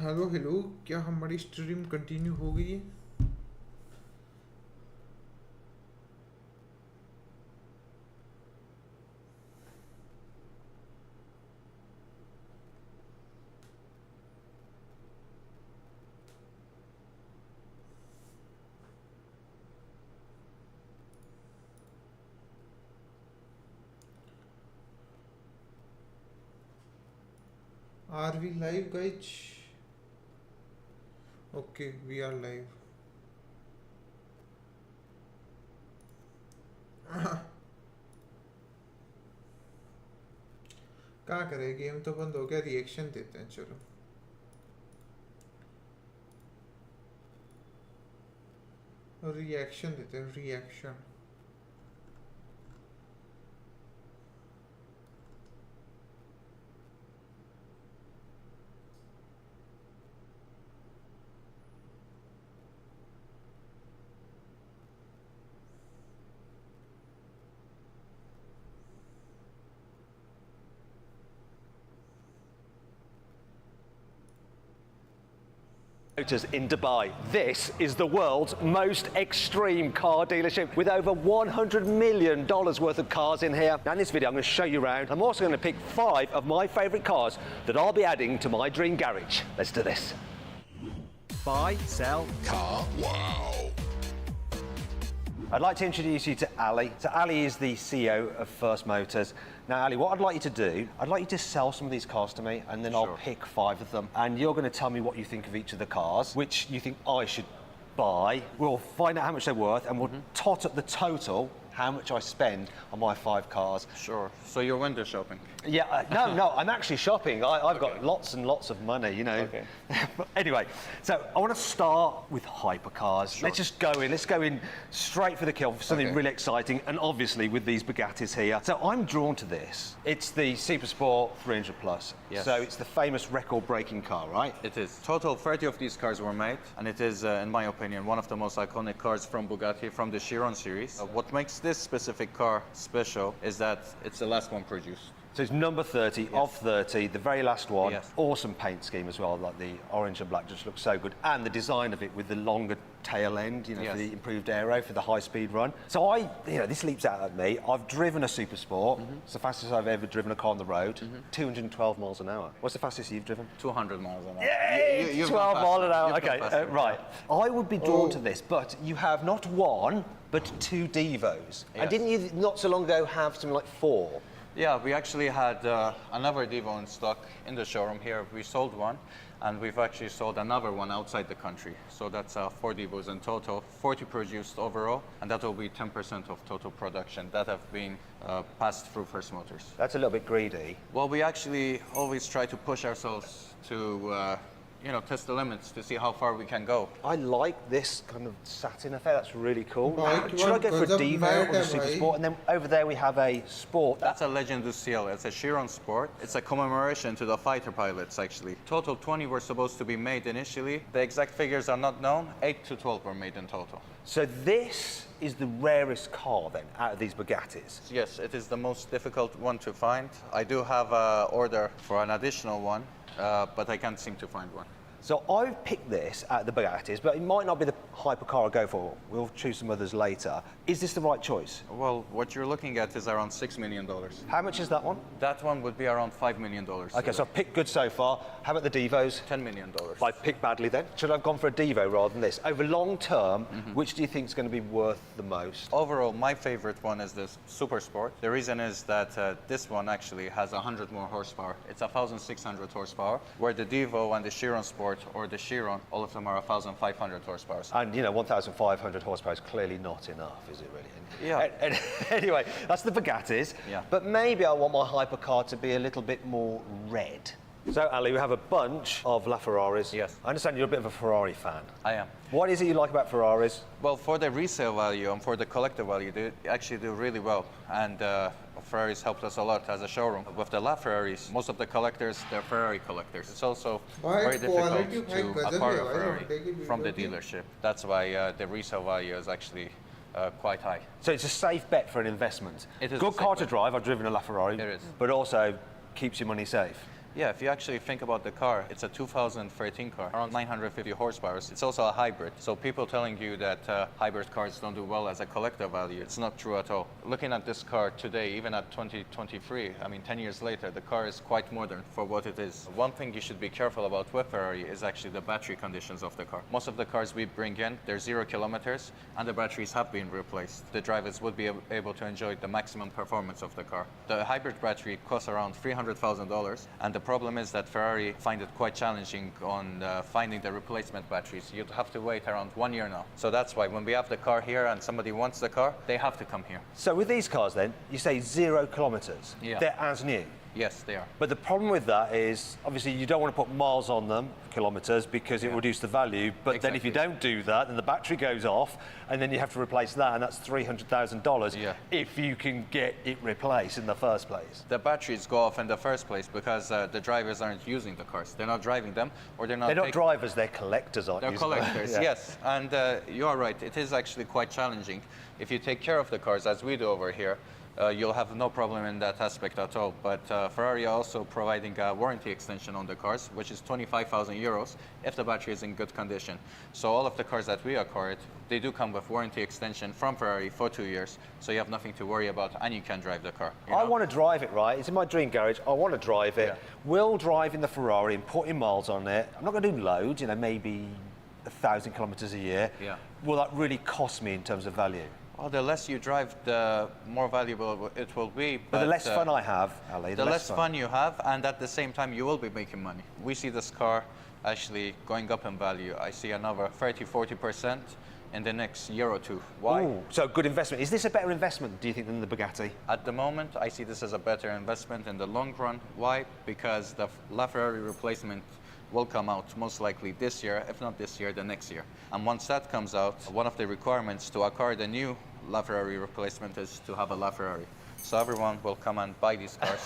हेलो हेलो, क्या हमारी स्ट्रीम कंटिन्यू हो गई है? Are we live, guys? Okay, we are live. क्या करें, गेम तो बंद हो गया, रिएक्शन देते हैं। चलो रिएक्शन देते हैं, reaction. Motors in Dubai. This is the world's most extreme car dealership with over $100 million worth of cars in here. Now in this video I'm going to show you around. I'm also going to pick 5 of my favourite cars that I'll be adding to my dream garage. Let's do this. Buy, sell, car. Wow. I'd like to introduce you to Ali. So Ali is the CEO of First Motors. Now Ali, what I'd like you to do, I'd like you to sell some of these cars to me and then I'll pick 5 of them. And you're going to tell me what you think of each of the cars, which you think I should buy. We'll find out how much they're worth and we'll tot up the total, how much I spend on my 5 cars. Sure. So you're window shopping? Yeah, no, I'm actually shopping. I've got lots and lots of money, you know. Okay. But anyway, so I want to start with hypercars. Sure. Let's just go in. Let's go in straight for the kill for something really exciting, and obviously with these Bugattis here. So I'm drawn to this. It's the Super Sport 300 Plus. Yes. So it's the famous record-breaking car, right? It is. Total 30 of these cars were made, and it is, in my opinion, one of the most iconic cars from Bugatti, from the Chiron series. What makes this specific car special is that it's the last one produced. So it's number 30 of 30, the very last one. Yes. Awesome paint scheme as well, like the orange and black just looks so good. And the design of it with the longer tail end, you know, for the improved aero, for the high-speed run. So this leaps out at me. I've driven a Super Sport. It's the fastest I've ever driven a car on the road. 212 miles an hour. What's the fastest you've driven? 200 miles an hour. Yay! You've 12 gone miles an hour. faster. Okay, right. I would be drawn to this, but you have not 1, but 2 Devos. And didn't you, not so long ago, have something like 4? Yeah, we actually had another Devo in stock in the showroom here. We sold one, and we've actually sold another one outside the country. So that's 4 Devos in total, 40 produced overall, and that will be 10% of total production that have been passed through First Motors. That's a little bit greedy. Well, we actually always try to push ourselves to test the limits to see how far we can go. I like this kind of satin affair. That's really cool. Bhai, Should I go for a Devo mad or a hai, Super bhai. Sport? And then over there we have a Sport. That's a Legend du Ciel. It's a Chiron Sport. It's a commemoration to the fighter pilots, actually. Total 20 were supposed to be made initially. The exact figures are not known. 8 to 12 were made in total. So this is the rarest car then out of these Bugattis. Yes, it is the most difficult one to find. I do have an order for an additional one, but I can't seem to find one. So I've picked this at the Bugattis, but it might not be the hypercar I go for. We'll choose some others later. Is this the right choice? Well, what you're looking at is around $6 million. How much is that one? That one would be around $5 million. Okay, so I've picked good so far. How about the Devos? $10 million. If I picked badly then, should I have gone for a Devo rather than this? Over long term, which do you think is going to be worth the most? Overall, my favorite one is this Super Sport. The reason is that this one actually has 100 more horsepower. It's 1,600 horsepower, where the Devo and the Chiron Sport or the Chiron, all of them are 1,500 horsepower. And you know, 1,500 horsepower is clearly not enough, is it really? Yeah. Anyway, that's the Bugattis. Yeah. But maybe I want my hypercar to be a little bit more red. So, Ali, we have a bunch of LaFerraris. Yes. I understand you're a bit of a Ferrari fan. I am. What is it you like about Ferraris? Well, for the resale value and for the collector value, they actually do really well. And Ferraris helped us a lot as a showroom. With the LaFerraris, most of the collectors, they're Ferrari collectors. It's also very difficult to acquire a Ferrari from the dealership. That's why the resale value is actually quite high. So it's a safe bet for an investment. It is good a car safe to drive. I've driven a LaFerrari. It is. But also keeps your money safe. Yeah, if you actually think about the car, it's a 2013 car, around 950 horsepower. It's also a hybrid. So people telling you that hybrid cars don't do well as a collector value, it's not true at all. Looking at this car today, even at 2023, I mean 10 years later, the car is quite modern for what it is. One thing you should be careful about with Ferrari is actually the battery conditions of the car. Most of the cars we bring in, they're 0 kilometers and the batteries have been replaced. The drivers would be able to enjoy the maximum performance of the car. The hybrid battery costs around $300,000, and the problem is that Ferrari find it quite challenging on finding the replacement batteries. You'd have to wait around 1 year now. So that's why when we have the car here and somebody wants the car, they have to come here. So with these cars then, you say 0 kilometers. Yeah. They're as new. Yes, they are. But the problem with that is, obviously, you don't want to put miles on them, kilometres, because it will reduce the value. But then if you don't do that, then the battery goes off, and then you have to replace that, and that's $300,000 if you can get it replaced in the first place. The batteries go off in the first place because the drivers aren't using the cars. They're not driving them, or they're not. They're not drivers, they're collectors, aren't They're collectors, yes. And you are right, it is actually quite challenging. If you take care of the cars, as we do over here, you'll have no problem in that aspect at all. But Ferrari are also providing a warranty extension on the cars, which is 25,000 euros if the battery is in good condition. So all of the cars that we acquired, they do come with warranty extension from Ferrari for 2 years. So you have nothing to worry about and you can drive the car. I want to drive it, right? It's in my dream garage. I want to drive it. Will driving the Ferrari and putting miles on it, I'm not going to do loads, you know, maybe 1,000 kilometres a year. Will that really cost me in terms of value? Well, the less you drive, the more valuable it will be. But the less fun I have, Ali, the less fun you have, and at the same time, you will be making money. We see this car actually going up in value. I see another 30–40% in the next year or two. Why? Ooh, so good investment. Is this a better investment, do you think, than the Bugatti? At the moment, I see this as a better investment in the long run. Why? Because the LaFerrari replacement will come out most likely this year, if not this year, the next year. And once that comes out, one of the requirements to acquire the new LaFerrari replacement is to have a LaFerrari. So everyone will come and buy these cars.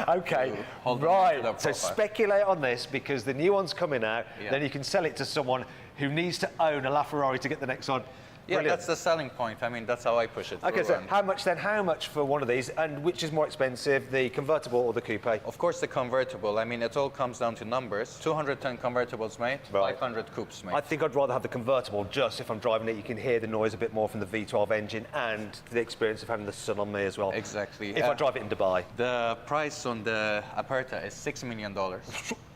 Okay, right. So speculate on this because the new one's coming out, then you can sell it to someone who needs to own a LaFerrari to get the next one. Yeah, Brilliant. That's the selling point. I mean, that's how I push it. Okay, so how much then? How much for one of these? And which is more expensive, the convertible or the coupe? Of course, the convertible. I mean, it all comes down to numbers. 210 convertibles made, 500 coupes made. I think I'd rather have the convertible, just if I'm driving it, you can hear the noise a bit more from the V12 engine and the experience of having the sun on me as well. Exactly. If I drive it in Dubai. The price on the Aperta is $6 million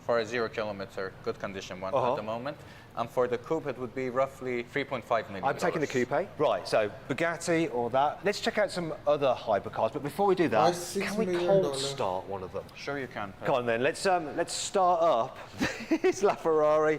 for a 0 kilometer, good condition one at the moment. And for the coupe, it would be roughly $3.5 million. I'm taking the coupe. Right, so Bugatti or that. Let's check out some other hypercars. But before we do that, can we cold start one of them? Sure you can. Come on then, let's start up this LaFerrari.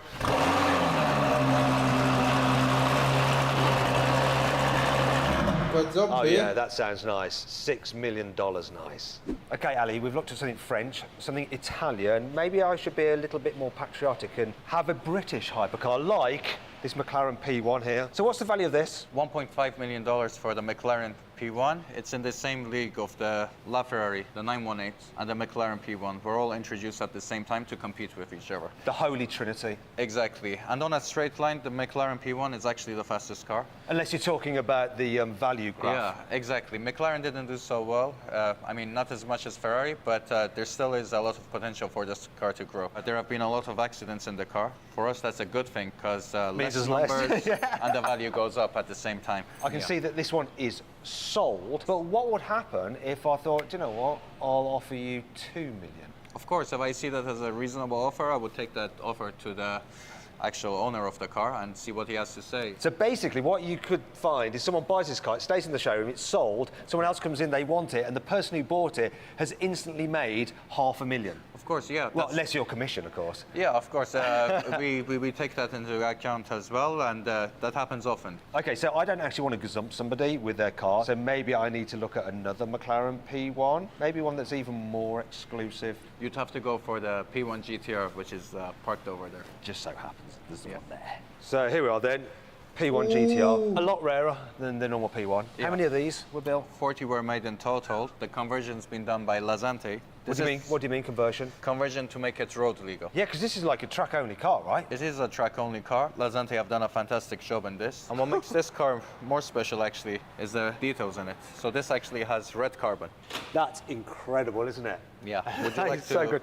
Oh yeah, that sounds nice. $6 million nice. Okay, Ali, we've looked at something French, something Italian. Maybe I should be a little bit more patriotic and have a British hypercar like this McLaren P1 here. So what's the value of this? $1.5 million for the McLaren P1. It's in the same league of the LaFerrari, the 918, and the McLaren P1. We're all introduced at the same time to compete with each other. The holy trinity. Exactly. And on a straight line, the McLaren P1 is actually the fastest car. Unless you're talking about the value graph. Yeah, exactly. McLaren didn't do so well. I mean, not as much as Ferrari, but there still is a lot of potential for this car to grow. There have been a lot of accidents in the car. For us, that's a good thing, because less numbers and the value goes up at the same time. I can see that this one is sold, but what would happen if I thought, you know what, I'll offer you 2 million? Of course, if I see that as a reasonable offer, I would take that offer to the actual owner of the car and see what he has to say. So basically what you could find is someone buys this car, it stays in the showroom, it's sold, someone else comes in, they want it, and the person who bought it has instantly made $500,000. Of course, yeah. Well, less your commission, of course. Yeah, of course. We take that into account as well, and that happens often. Okay, so I don't actually want to gazump somebody with their car, so maybe I need to look at another McLaren P1, maybe one that's even more exclusive. You'd have to go for the P1 GTR, which is parked over there. Just so happens there's one there. So here we are then, P1 GTR, a lot rarer than the normal P1. Yeah. How many of these were built? 40 were made in total. The conversion's been done by Lazante. What do you mean conversion? Conversion to make it road legal. Yeah, because this is like a track-only car, right? It is a track-only car. Lazante have done a fantastic job in this. And what makes this car more special, actually, is the details in it. So this actually has red carbon. That's incredible, isn't it? Yeah. Would you like to so good.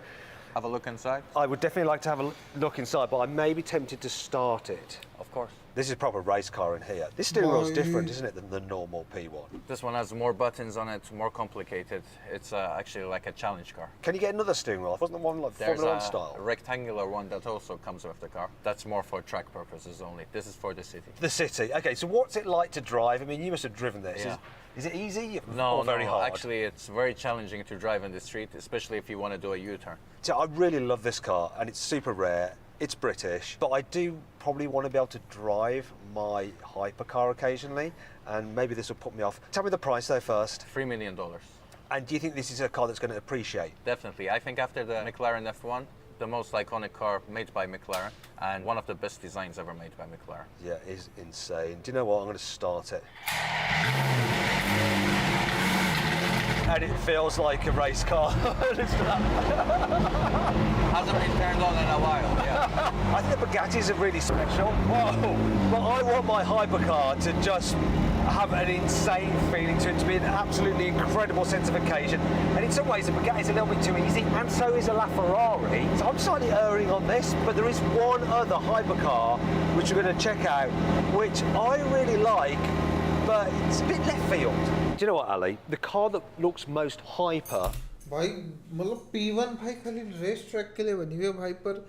have a look inside? I would definitely like to have a look inside, but I may be tempted to start it. Of course. This is a proper race car in here. This steering wheel's different, isn't it, than the normal P1? This one has more buttons on it, more complicated. It's actually like a challenge car. Can you get another steering wheel? Wasn't the one like There's Formula 1 a style? rectangular one that also comes with the car. That's more for track purposes only. This is for the city. The city. Okay, so what's it like to drive? I mean, you must have driven this. Yeah. Is it easy No, or very hard? Actually, it's very challenging to drive in the street, especially if you want to do a U-turn. So I really love this car, and it's super rare. It's British, but I do probably want to be able to drive my hypercar occasionally, and maybe this will put me off. Tell me the price though first. $3 million. And do you think this is a car that's going to appreciate? Definitely. I think after the McLaren F1, the most iconic car made by McLaren, and one of the best designs ever made by McLaren. Yeah, it is insane. Do you know what? I'm going to start it. And it feels like a race car. Hasn't been turned on in a while, yeah. I think the Bugattis are really special. Whoa! But I want my hypercar to just have an insane feeling to it, to be an absolutely incredible sense of occasion. And in some ways, the Bugatti's a little bit too easy, and so is a LaFerrari. So I'm slightly erring on this, but there is one other hypercar which we're going to check out, which I really like, but it's a bit left field. Do you know what, Ali? The car that looks most hyper. भाई मतलब P1 भाई खाली race track के लिए बनी हुई है भाई, पर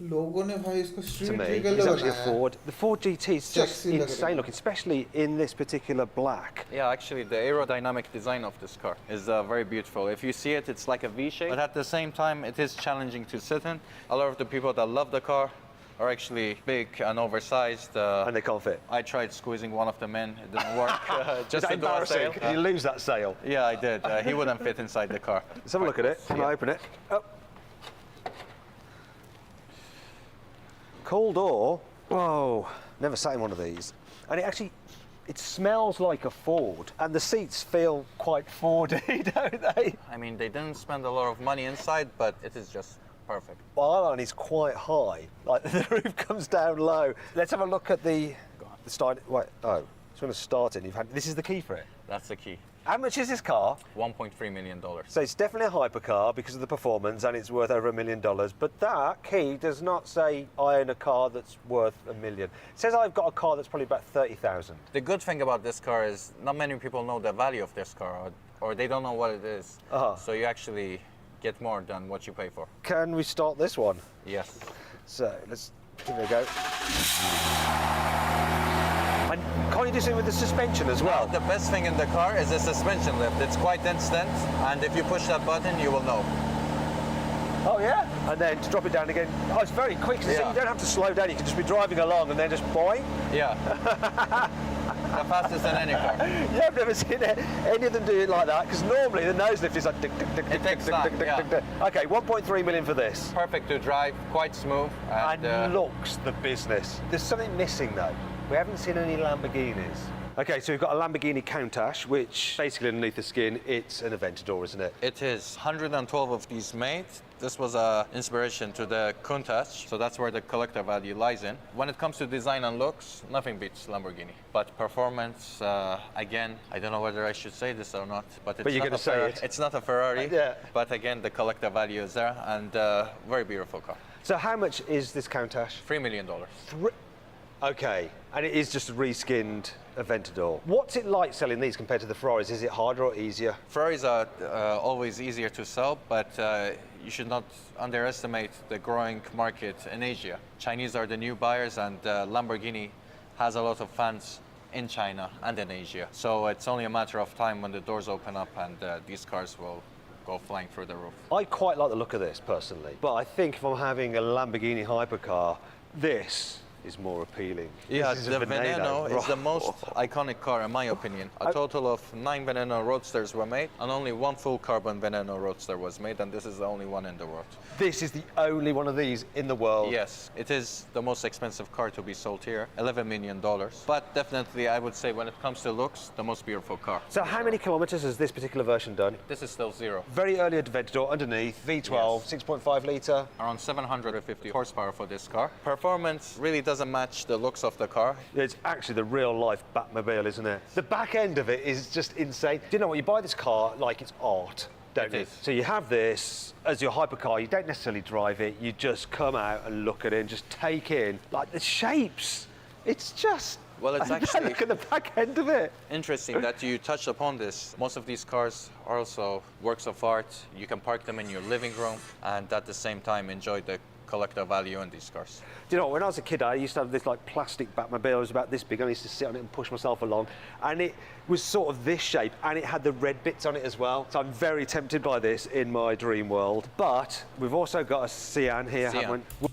लोगों ने भाई इसको To street me, legal it's actually a बनाया है. Ford. The Ford GT is just Sexy लग रहा है. insane looking, especially in this particular black. Yeah, actually, the aerodynamic design of this car is very beautiful. If you see it, it's like a V shape, but at the same time, it is challenging to sit in. A lot of the people that love the car are actually big and oversized. And they can't fit. I tried squeezing one of them in. It didn't work. Is Just that to do a sale. embarrassing? You lose that sale. Yeah, I did. He wouldn't fit inside the car. Let's have a look at it. Can I open it? Oh. Cool door. Whoa. Never sat in one of these. And it smells like a Ford. And the seats feel quite Fordy, don't they? I mean, they didn't spend a lot of money inside, but it is just perfect. The eyeline is quite high. Like the roof comes down low. Let's have a look at the start. Wait, oh, it's going to start it. This is the key for it. That's the key. How much is this car? $1.3 million. So it's definitely a hypercar because of the performance, and it's worth over $1 million. But that key does not say I own a car that's worth $1 million. It says I've got a car that's probably about 30,000. The good thing about this car is not many people know the value of this car, or they don't know what it is. So you actually get more than what you pay for. Can we start this one? Yes. So let's give it a go. And can't you do something with the suspension as well? The best thing in the car is the suspension lift. It's quite instant, and if you push that button, you will know. Oh yeah? And then to drop it down again. Oh, it's very quick. So you don't have to slow down. You can just be driving along and then just boing. Yeah. The fastest in any car. Yeah, I've never seen any of them do it like that, because normally the nose lift is like tick, tick, tick, It tick, takes tick, time, tick, tick, yeah. tick, tick. Okay, 1.3 million for this. Perfect to drive, quite smooth. And looks the business. There's something missing though. We haven't seen any Lamborghinis. Okay, so we've got a Lamborghini Countach, which basically underneath the skin, it's an Aventador, isn't it? It is 112 of these made. This was an inspiration to the Countach, so that's where the collector value lies in. When it comes to design and looks, nothing beats Lamborghini. But performance, again, I don't know whether I should say this or not, but you're going to say it. It's not a Ferrari, Yeah. but again, the collector value is there, and very beautiful car. So how much is this Countach? $3 million. Okay, and it is just a reskinned Aventador. What's it like selling these compared to the Ferraris? Is it harder or easier? Ferraris are always easier to sell, but you should not underestimate the growing market in Asia. Chinese are the new buyers, and Lamborghini has a lot of fans in China and in Asia. So it's only a matter of time when the doors open up and these cars will go flying through the roof. I quite like the look of this personally, but I think if I'm having a Lamborghini hypercar, this is more appealing. Yeah, This is the a Veneno is the most iconic car in my opinion. A total of 9 Veneno Roadsters were made, and only one full carbon Veneno Roadster was made, and this is the only one in the world. This is the only one of these in the world. Yes, it is the most expensive car to be sold here, $11 million. But definitely, I would say when it comes to looks, the most beautiful car. So how many kilometres has this particular version done? This is still zero. Very early Aventador underneath, V12, 6.5 litre. Around 750 horsepower for this car. Performance really doesn't match the looks of the car. It's actually the real life Batmobile, isn't it? The back end of it is just insane. Do you know what? You buy this car like it's art, don't you? It is. So you have this as your hypercar, you don't necessarily drive it, you just come out and look at it and just take in, like, the shapes. It's just... Well, it's actually... Look at the back end of it. Interesting that you touched upon this. Most of these cars are also works of art. You can park them in your living room and at the same time enjoy the collector value in these cars. Do you know, when I was a kid, I used to have this like plastic Batmobile. It was about this big. I used to sit on it and push myself along, and it was sort of this shape, and it had the red bits on it as well. So I'm very tempted by this in my dream world. But we've also got a Sian here, haven't we?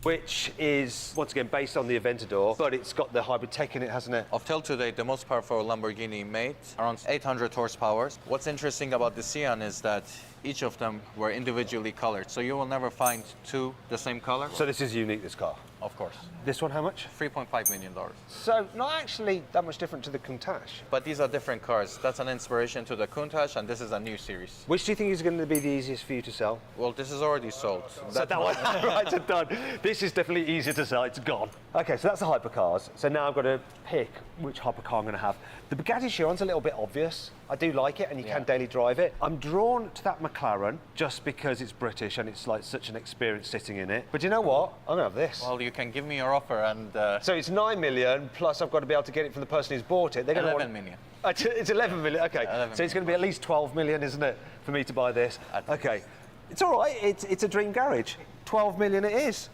Which is, once again, based on the Aventador, but it's got the hybrid tech in it, hasn't it? Of till today, the most powerful Lamborghini made, around 800 horsepower. What's interesting about the Sian is that each of them were individually colored, so you will never find two the same color. So this is unique, this car. Of course. This one, how much? $3.5 million. So not actually that much different to the Countach. But these are different cars. That's an inspiration to the Countach, and this is a new series. Which do you think is going to be the easiest for you to sell? Well, this is already sold. So that one, right, so done. This is definitely easier to sell, it's gone. Okay, so that's the hypercars. So now I've got to pick which hypercar I'm going to have. The Bugatti Chiron's a little bit obvious. I do like it, and you can daily drive it. I'm drawn to that McLaren just because it's British and it's like such an experience sitting in it. But you know what? I'm going to have this. Well, you can give me your offer and... So it's 9 million, plus I've got to be able to get it from the person who's bought it. They're going to 11 million. It's 11 million, okay. 11 so it's going to be at least 12 million, isn't it, for me to buy this? Okay. It's all right, it's a dream garage. 12 million it is.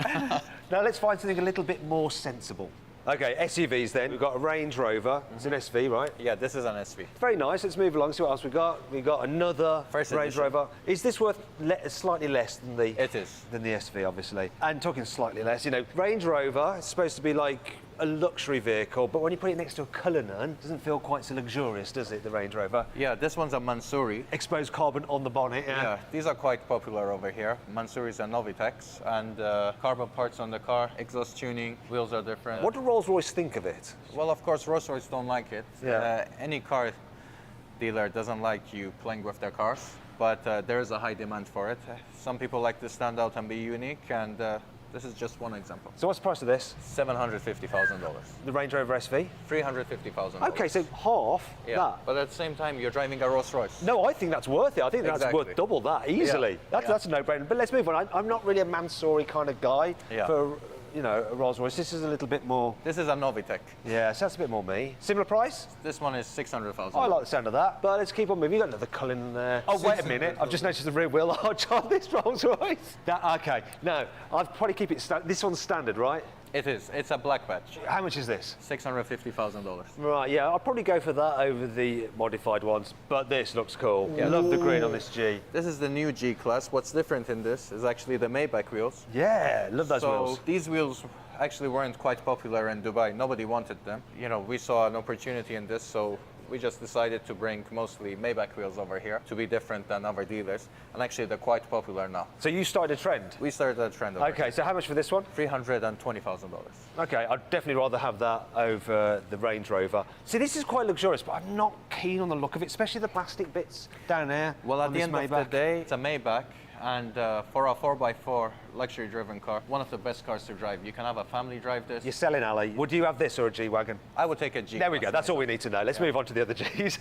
Now let's find something a little bit more sensible. Okay, SUVs then. We've got a Range Rover. It's an SV, right? Yeah, this is an SV. Very nice. Let's move along, see what else we've got. We've got another First Range edition. Rover. Is this worth slightly less than the... It is. Than the SV, obviously. And talking slightly less, you know, Range Rover is supposed to be like a luxury vehicle, but when you put it next to a Cullinan, it doesn't feel quite so luxurious, does it, the Range Rover? Yeah, this one's a Mansouri. Exposed carbon on the bonnet, Yeah, these are quite popular over here. Mansouris and Novitex, and carbon parts on the car, exhaust tuning, wheels are different. What do Rolls-Royce think of it? Well, of course, Rolls-Royce don't like it. Yeah. Any car dealer doesn't like you playing with their cars, but there is a high demand for it. Some people like to stand out and be unique, and this is just one example. So what's the price of this? $750,000. The Range Rover SV? $350,000. Okay, so half that. But at the same time, you're driving a Rolls-Royce. No, I think that's worth it. I think that's Exactly. worth double that easily. Yeah. That's a no-brainer. But let's move on. I'm not really a Mansouri kind of guy Yeah. for you know, a Rolls Royce. This is a little bit more. This is a Novitec. Yeah, so that's a bit more me. Similar price? This one is 600,000. I like the sound of that, but let's keep on moving. You got another Cullen in there. Oh, wait a minute. I've just noticed the rear wheel arch on this Rolls Royce. Okay, no, I'd probably keep it, this one's standard, right? It is. It's a black badge. How much is this? $650,000. Right, yeah, I'll probably go for that over the modified ones, but this looks cool. Yeah. Love the green on this G. This is the new G class. What's different in this is actually the Maybach wheels. Yeah, love those wheels. So these wheels actually weren't quite popular in Dubai. Nobody wanted them. You know, we saw an opportunity in this, so we just decided to bring mostly Maybach wheels over here to be different than other dealers. And actually, they're quite popular now. So you started a trend? We started a trend over Okay, so how much for this one? $320,000. Okay, I'd definitely rather have that over the Range Rover. See, this is quite luxurious, but I'm not keen on the look of it, especially the plastic bits down there. Well, at on the this end of the day, it's a Maybach. And for a 4x4 luxury-driven car, one of the best cars to drive. You can have a family drive this. You're selling, Ali. Would you have this or a G-Wagon? I would take a G. There we go. That's all we need to know. Let's move on to the other Gs.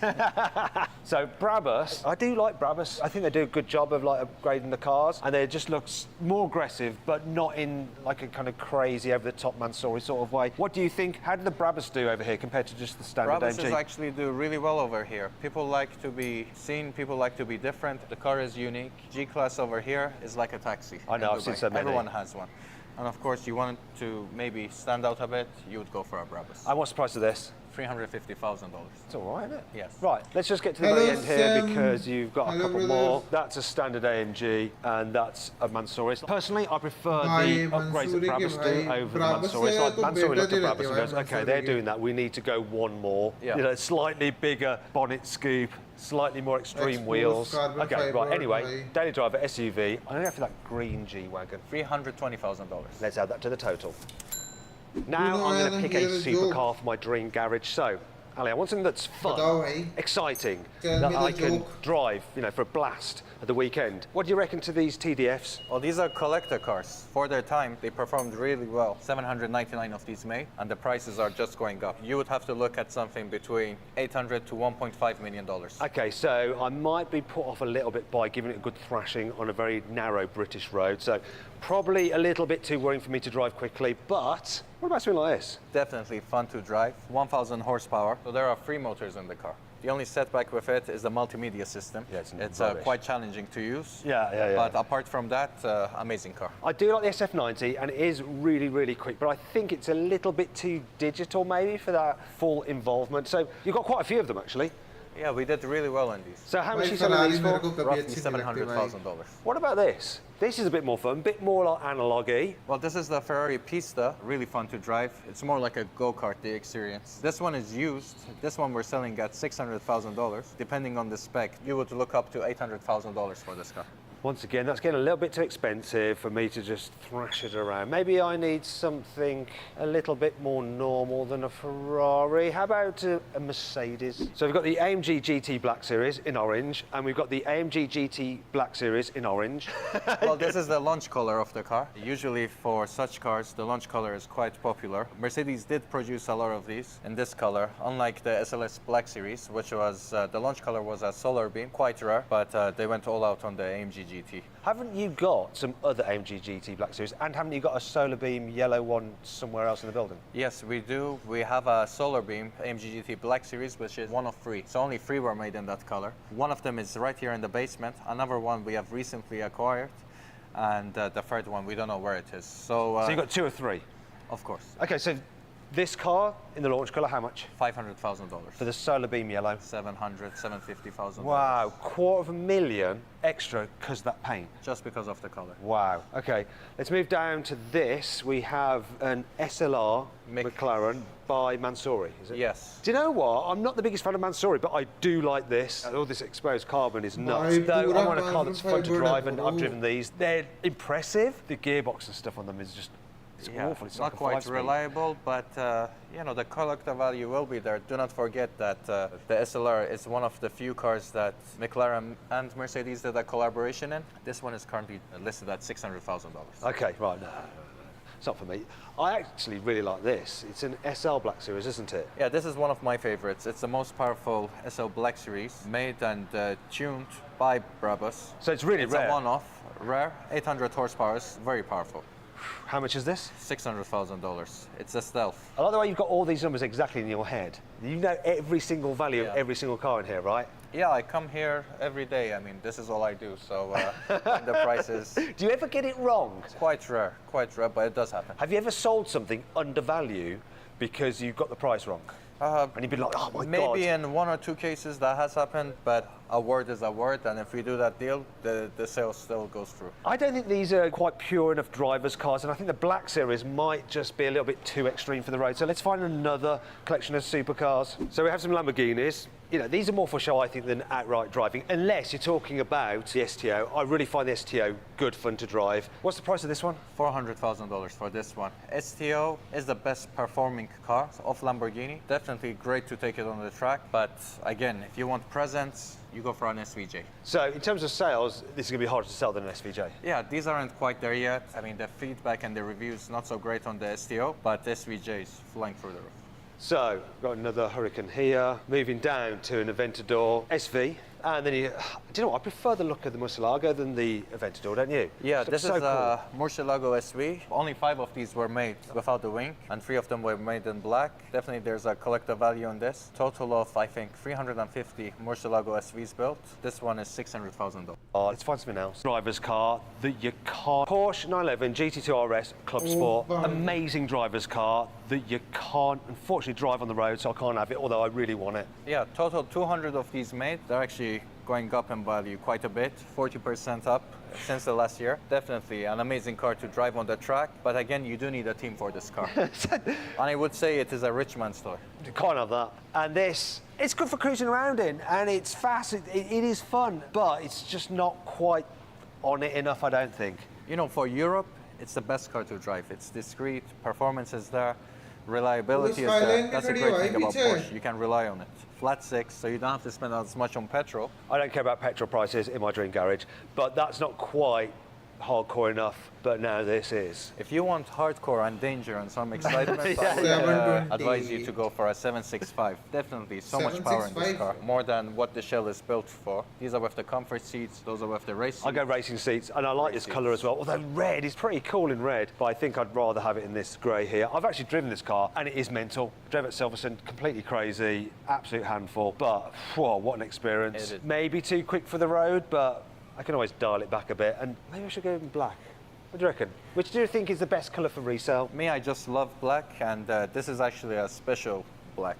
So Brabus, I do like Brabus. I think they do a good job of like upgrading the cars, and they just look more aggressive, but not in like a kind of crazy over-the-top Mansory sort of way. What do you think? How do the Brabus do over here compared to just the standard AMG? Brabus actually do really well over here. People like to be seen. People like to be different. The car is unique. G-Class over here is like a taxi. I know, in I've seen Dubai. so many. Everyone has one. And of course, you want to maybe stand out a bit, you would go for a Brabus. And what's the price of this? $350,000. It's all right, isn't it? Yes. Right, let's just get to the Hello, very end here Sam. because you've got a Hello, couple brothers. more. That's a standard AMG and that's a Mansory. Personally, I prefer Bhai, the upgrades that Mansory Brabus ke do bhai, over the Brabus Mansory. se So like to Mansory looked at better Brabus and रहते goes, हैं okay, Mansory they're के. doing that. We need to go one more. Yeah. You know, slightly bigger bonnet scoop, slightly more extreme Exposed wheels. carbon Okay, fibre, right, anyway, bhai. daily driver SUV. I'm going to go for that green G-Wagon. $320,000. Let's add that to the total. Now You know, I'm going Alan, to pick a here's a supercar for my dream garage. So, Ali, I want something that's fun, Batao, bhai. exciting, Tell that me the I can joke. drive, you know, for a blast at the weekend. What do you reckon to these TDFs? Well, these are collector cars. For their time, they performed really well. 799 of these made, and the prices are just going up. You would have to look at something between $800 to $1.5 million. Okay, so I might be put off a little bit by giving it a good thrashing on a very narrow British road. So probably a little bit too worrying for me to drive quickly, but what about something like this? Definitely fun to drive. 1,000 horsepower. So there are 3 motors in the car. The only setback with it is the multimedia system. Yeah, it's it's rubbish. quite challenging to use. Yeah. But apart from that, amazing car. I do like the SF90 and it is really, really quick, but I think it's a little bit too digital maybe for that full involvement. So you've got quite a few of them actually. Yeah, we did really well on these. So how much are भाई you selling Ferrari these मेरे for? को कभी Roughly अच्छी नहीं लगती भाई. $700,000. What about this? This is a bit more fun, a bit more like analog-y. Well, this is the Ferrari Pista, really fun to drive. It's more like a go-kart, the experience. This one is used. This one we're selling at $600,000. Depending on the spec, you would look up to $800,000 for this car. Once again, that's getting a little bit too expensive for me to just thrash it around. Maybe I need something a little bit more normal than a Ferrari. How about a Mercedes? So we've got the AMG GT Black Series in orange, and we've got the AMG GT Black Series in orange. Well, this is the launch color of the car. Usually for such cars, the launch color is quite popular. Mercedes did produce a lot of these in this color, unlike the SLS Black Series, which was, the launch color was a solar beam, quite rare, but they went all out on the AMG GT. Haven't you got some other AMG GT Black Series, and haven't you got a solar beam yellow one somewhere else in the building? Yes, we do. We have a solar beam AMG GT Black Series, which is one of 3. So only 3 were made in that color. One of them is right here in the basement. Another one we have recently acquired. And the third one, we don't know where it is. So So you've got 2 or 3? Of course. Okay, so this car in the launch colour, how much? $500,000. For the solar beam yellow? $750,000. Wow, $250,000 extra because of that paint. Just because of the color. Wow. Okay, let's move down to this. We have an SLR McLaren by Mansory, is it? Yes. Do you know what? I'm not the biggest fan of Mansory, but I do like this. All this exposed carbon is nuts. Bhai, Though I pura want a car that's fun to carbon drive, and fibre, I've driven these. They're impressive. The gearbox and stuff on them is just, it's awful. It's not like a quite 5-speed. reliable, but you know, the collector value will be there. Do not forget that the SLR is one of the few cars that McLaren and Mercedes did a collaboration in. This one is currently listed at $600,000. Okay, right. No. It's not for me. I actually really like this. It's an SL Black Series, isn't it? Yeah, this is one of my favorites. It's the most powerful SL Black Series, made and tuned by Brabus. So it's really It's rare. a one-off, rare, 800 horsepower, very powerful. How much is this? $600,000. It's a stealth. I like the way you've got all these numbers exactly in your head. You know every single value of every single car in here, right? Yeah, I come here every day. I mean, this is all I do, so the prices. Do you ever get it wrong? Quite rare, but it does happen. Have you ever sold something under value because you got the price wrong? And you'd be like, oh my God. Maybe in 1 or 2 cases that has happened, but a word is a word, and if we do that deal, the sale still goes through. I don't think these are quite pure enough drivers' cars, and I think the black series might just be a little bit too extreme for the road. So let's find another collection of supercars. So we have some Lamborghinis. You know, these are more for show, I think, than outright driving, unless you're talking about the STO. I really find the STO good fun to drive. What's the price of this one? $400,000 for this one. STO is the best performing car of Lamborghini. Definitely great to take it on the track, but again, if you want presents, you go for an SVJ. So in terms of sales, this is going to be harder to sell than an SVJ. Yeah, these aren't quite there yet. I mean, the feedback and the reviews not so great on the STO, but SVJ is flying through the roof. So, got another Hurricane here. Moving down to an Aventador SV. And then do you know what? I prefer the look of the Murcielago than the Aventador, don't you? Yeah, So this it's is so a Murcielago SV. Only 5 of these were made without the wing, and 3 of them were made in black. Definitely there's a collector value on this. Total of, I think, 350 Murcielago SVs built. This one is $600,000. Let's find something else. Driver's car that you can't. Porsche 911 GT2 RS Club Sport. Amazing driver's car that you can't, unfortunately, drive on the road, so I can't have it, although I really want it. Yeah, total 200 of these made. They're actually going up in value quite a bit, 40% up since the last year. Definitely an amazing car to drive on the track, but again, you do need a team for this car. And I would say it is a rich man's toy. You can't have that. And this, it's good for cruising around in, and it's fast, it is fun, but it's just not quite on it enough, I don't think. You know, for Europe, it's the best car to drive. It's discreet, performance is there, reliability is there. That's a great thing about Porsche. You can rely on it. Flat 6, so you don't have to spend as much on petrol. I don't care about petrol prices in my dream garage, but that's not quite hardcore enough, but now this is. If you want hardcore and danger and some excitement, Yeah. I would advise you to go for a 765. Definitely so much power in this car, more than what the shell is built for. These are with the comfort seats, those are with the race seats. I go racing seats, and I like this colour as well, although red is pretty cool in red, but I think I'd rather have it in this grey here. I've actually driven this car, and it is mental. Drove at Silverstone, completely crazy, absolute handful, but whoa, what an experience. Maybe too quick for the road, but I can always dial it back a bit, and maybe I should go in black. What do you reckon? Which do you think is the best colour for resale? Me, I just love black, and this is actually a special black.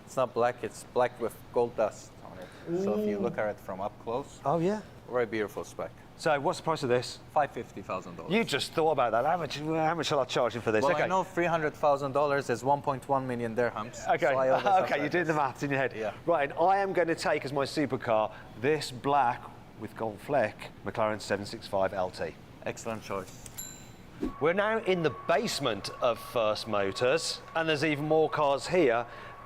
It's not black, it's black with gold dust on it. So if you look at it from up close, oh yeah, very beautiful spec. So what's the price of this? $550,000. You just thought about that. How much shall I charge you for this? Well, okay. I know $300,000 is 1.1 million dirhams. Okay, So okay, you're doing the maths in your head. Yeah. Right, and I am going to take as my supercar this black with gold fleck McLaren 765 LT. Excellent choice. We're now in the basement of First Motors, and there's even more cars here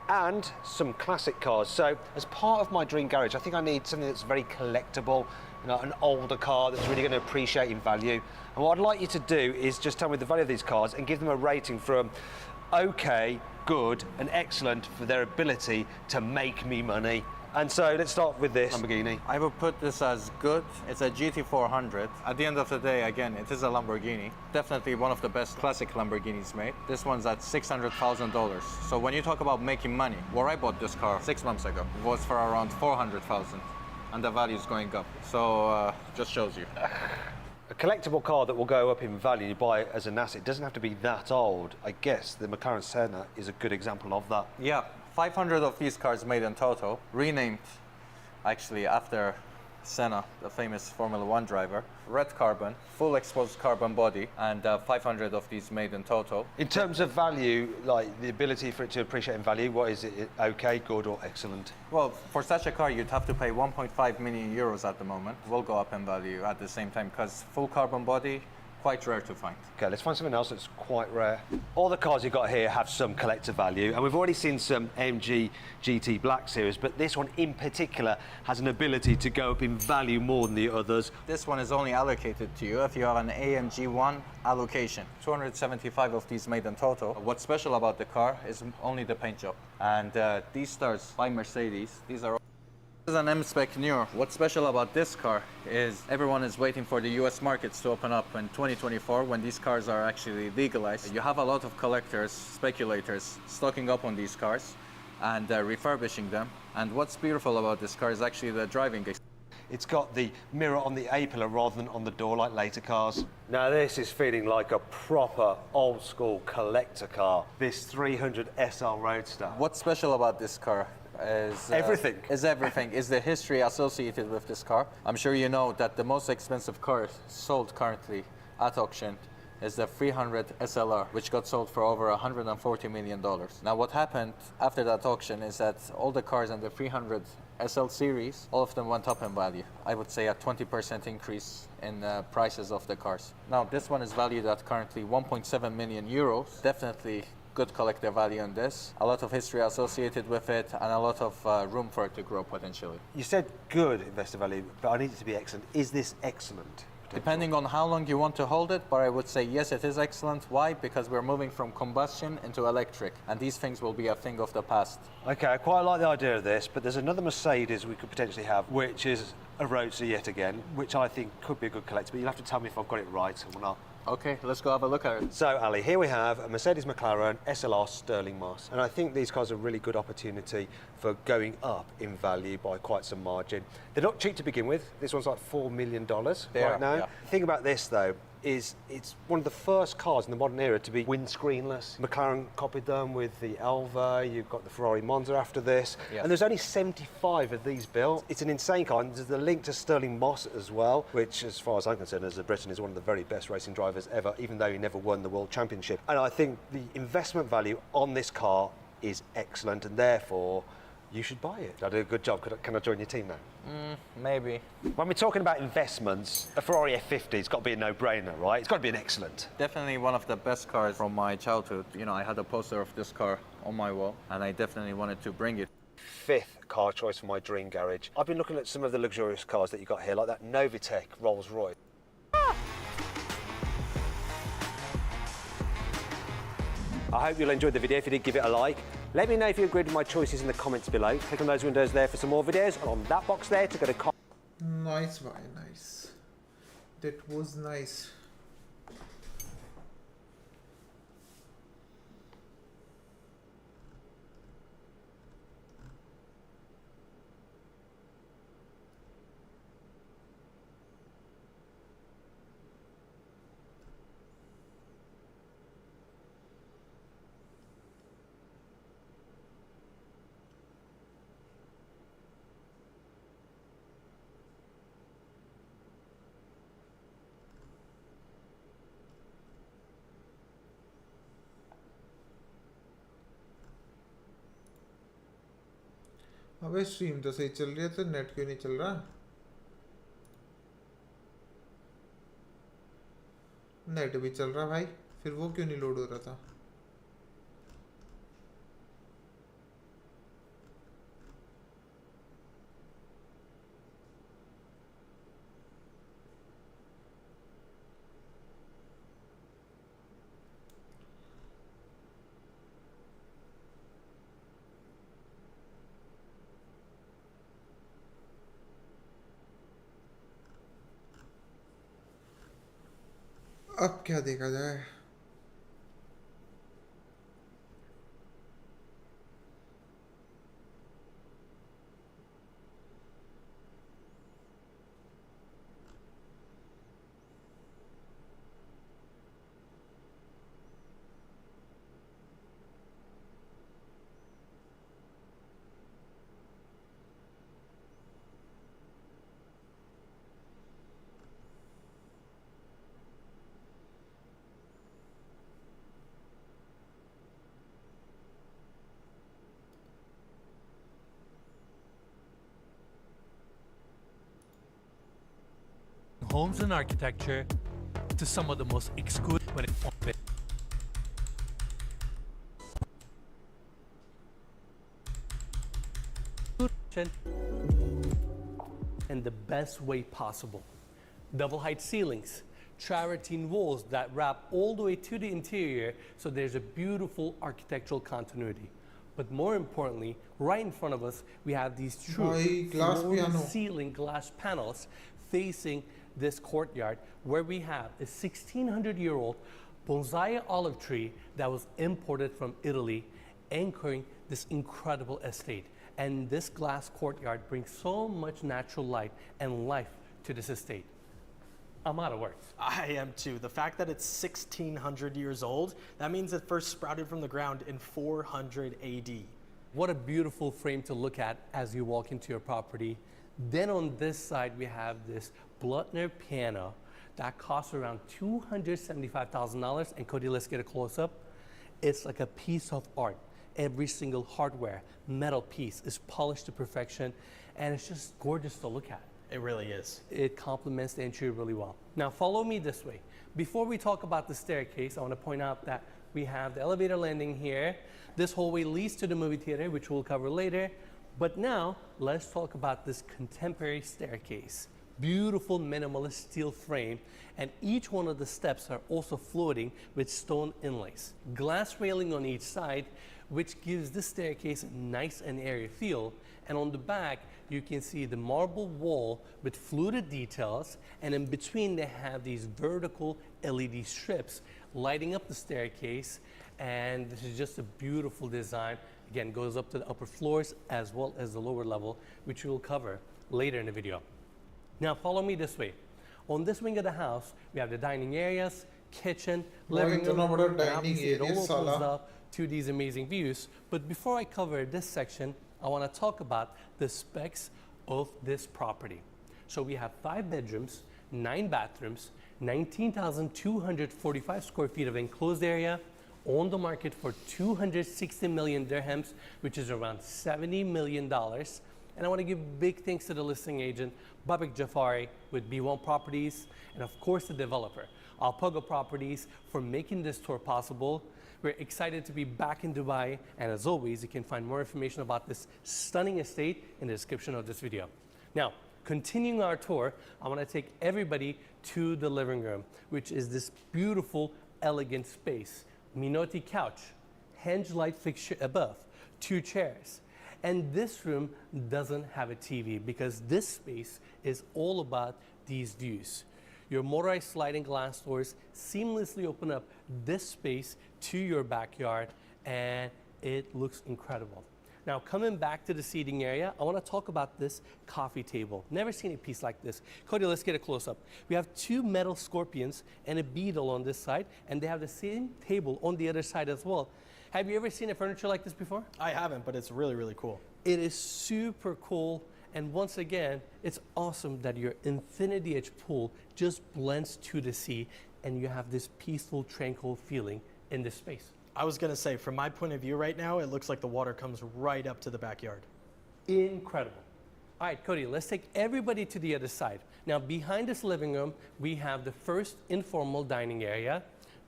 and some classic cars. So as part of my dream garage, I think I need something that's very collectible, you know, an older car that's really going to appreciate in value. And what I'd like you to do is just tell me the value of these cars and give them a rating from okay, good, and excellent for their ability to make me money. And so let's start with this Lamborghini. I would put this as good. It's a GT400. At the end of the day, again, it is a Lamborghini. Definitely one of the best classic Lamborghinis made. This one's at $600,000. So when you talk about making money, where I bought this car 6 months ago, it was for around $400,000, and the value is going up. So just shows you. A collectible car that will go up in value, you buy it as an asset, doesn't have to be that old. I guess the McLaren Senna is a good example of that. Yeah, 500 of these cars made in total, renamed actually after Senna, the famous Formula 1 driver. Red carbon, full exposed carbon body, and 500 of these made in total. In terms of value, like the ability for it to appreciate in value, what is it, okay, good or excellent? Well, for such a car, you'd have to pay 1.5 million euros at the moment. Will go up in value at the same time, because full carbon body, quite rare to find. Okay, let's find something else that's quite rare. All the cars you've got here have some collector value, and we've already seen some AMG GT Black Series, but this one in particular has an ability to go up in value more than the others. This one is only allocated to you if you have an AMG 1 allocation. 275 of these made in total. What's special about the car is only the paint job. And these stars by Mercedes, these are This is an M-Spec Neo. What's special about this car is everyone is waiting for the US markets to open up in 2024 when these cars are actually legalized. You have a lot of collectors, speculators stocking up on these cars and refurbishing them. And what's beautiful about this car is actually the driving experience. It's got the mirror on the A-pillar rather than on the door like later cars. Now this is feeling like a proper old school collector car. This 300 SR Roadster. What's special about this car is everything. Is the history associated with this car. I'm sure you know that the most expensive car sold currently at auction is the 300 SLR, which got sold for over $140 million. Now what happened after that auction is that all the cars in the 300 SL series, all of them went up in value. I would say a 20% increase in prices of the cars. Now this one is valued at currently 1.7 million euros. Definitely good collector value on this. A lot of history associated with it and a lot of room for it to grow potentially. You said good investor value, but I need it to be excellent. Is this excellent? Depending on how long you want to hold it, but I would say yes, it is excellent. Why? Because we're moving from combustion into electric, and these things will be a thing of the past. Okay, I quite like the idea of this, but there's another Mercedes we could potentially have, which is a Roadster yet again, which I think could be a good collector, but you'll have to tell me if I've got it right or not. Okay, let's go have a look at it. So, Ali, here we have a Mercedes McLaren SLR Sterling Moss, and I think these cars are a really good opportunity for going up in value by quite some margin. They're not cheap to begin with. This one's like $4 million right now. Yeah. The thing about this, though, is it's one of the first cars in the modern era to be windscreenless. McLaren copied them with the Elva, you've got the Ferrari Monza after this, Yeah. and there's only 75 of these built. It's an insane car, and there's the link to Sterling Moss as well, which, as far as I'm concerned, as a Briton, is one of the very best racing drivers ever, even though he never won the World Championship. And I think the investment value on this car is excellent, and therefore, you should buy it. I did a good job. Can I join your team now? Maybe. When we're talking about investments, a Ferrari F50's got to be a no-brainer, right? It's got to be an excellent. Definitely one of the best cars from my childhood. You know, I had a poster of this car on my wall, and I definitely wanted to bring it. Fifth car choice for my dream garage. I've been looking at some of the luxurious cars that you got here, like that Novitec Rolls-Royce. I hope you'll enjoy the video. If you did, give it a like. Let me know if you agreed with my choices in the comments below. Click on those windows there for some more videos, and on that box there to go to Nice, bhai, nice. That was nice. अबे stream तो सही चल रही है तो net क्यों नहीं चल रहा? नेट भी चल रहा भाई, फिर वो क्यों नहीं लोड हो रहा था? अब क्या देखा जाए? Homes and architecture to some of the most exclusive when it in the best way possible. Double height ceilings, travertine walls that wrap all the way to the interior, so there's a beautiful architectural continuity. But more importantly, right in front of us, we have these true Bhai, glass piano. ceiling glass panels facing this courtyard, where we have a 1600-year-old bonsai olive tree that was imported from Italy, anchoring this incredible estate. And this glass courtyard brings so much natural light and life to this estate. I'm out of words. I am too. The fact that it's 1600 years old, that means it first sprouted from the ground in 400 AD. What a beautiful frame to look at as you walk into your property. Then on this side, we have this Blutner piano that costs around $275,000. And Cody, let's get a close-up. It's like a piece of art. Every single hardware, metal piece is polished to perfection, and it's just gorgeous to look at. It really is. It complements the interior really well. Now follow me this way. Before we talk about the staircase, I want to point out that we have the elevator landing here. This hallway leads to the movie theater, which we'll cover later. But now let's talk about this contemporary staircase. Beautiful minimalist steel frame, and each one of the steps are also floating with stone inlays. Glass railing on each side, which gives this staircase a nice and airy feel. And on the back, you can see the marble wall with fluted details, and in between they have these vertical LED strips lighting up the staircase. And this is just a beautiful design. Again, goes up to the upper floors as well as the lower level, which we'll cover later in the video. Now follow me this way. On this wing of the house, we have the dining areas, kitchen, living room, and obviously it all opens up to these amazing views. But before I cover this section, I want to talk about the specs of this property. So we have 5 bedrooms, 9 bathrooms, 19,245 square feet of enclosed area, on the market for 260 million dirhams, which is around $70 million. And I want to give big thanks to the listing agent, Babak Jafari with B1 Properties, and of course the developer, Alpoga Properties, for making this tour possible. We're excited to be back in Dubai, and as always, you can find more information about this stunning estate in the description of this video. Now, continuing our tour, I want to take everybody to the living room, which is this beautiful, elegant space. Minotti couch, hinge light fixture above, 2 chairs. And this room doesn't have a TV because this space is all about these views. Your motorized sliding glass doors seamlessly open up this space to your backyard, and it looks incredible. Now, coming back to the seating area, I want to talk about this coffee table. Never seen a piece like this. Cody, let's get a close-up. We have 2 metal scorpions and a beetle on this side, and they have the same table on the other side as well. Have you ever seen a furniture like this before? I haven't, but it's really, really cool. It is super cool. And once again, it's awesome that your infinity edge pool just blends to the sea, and you have this peaceful, tranquil feeling in this space. I was going to say, from my point of view right now, it looks like the water comes right up to the backyard. Incredible. All right, Cody, let's take everybody to the other side. Now, behind this living room, we have the first informal dining area.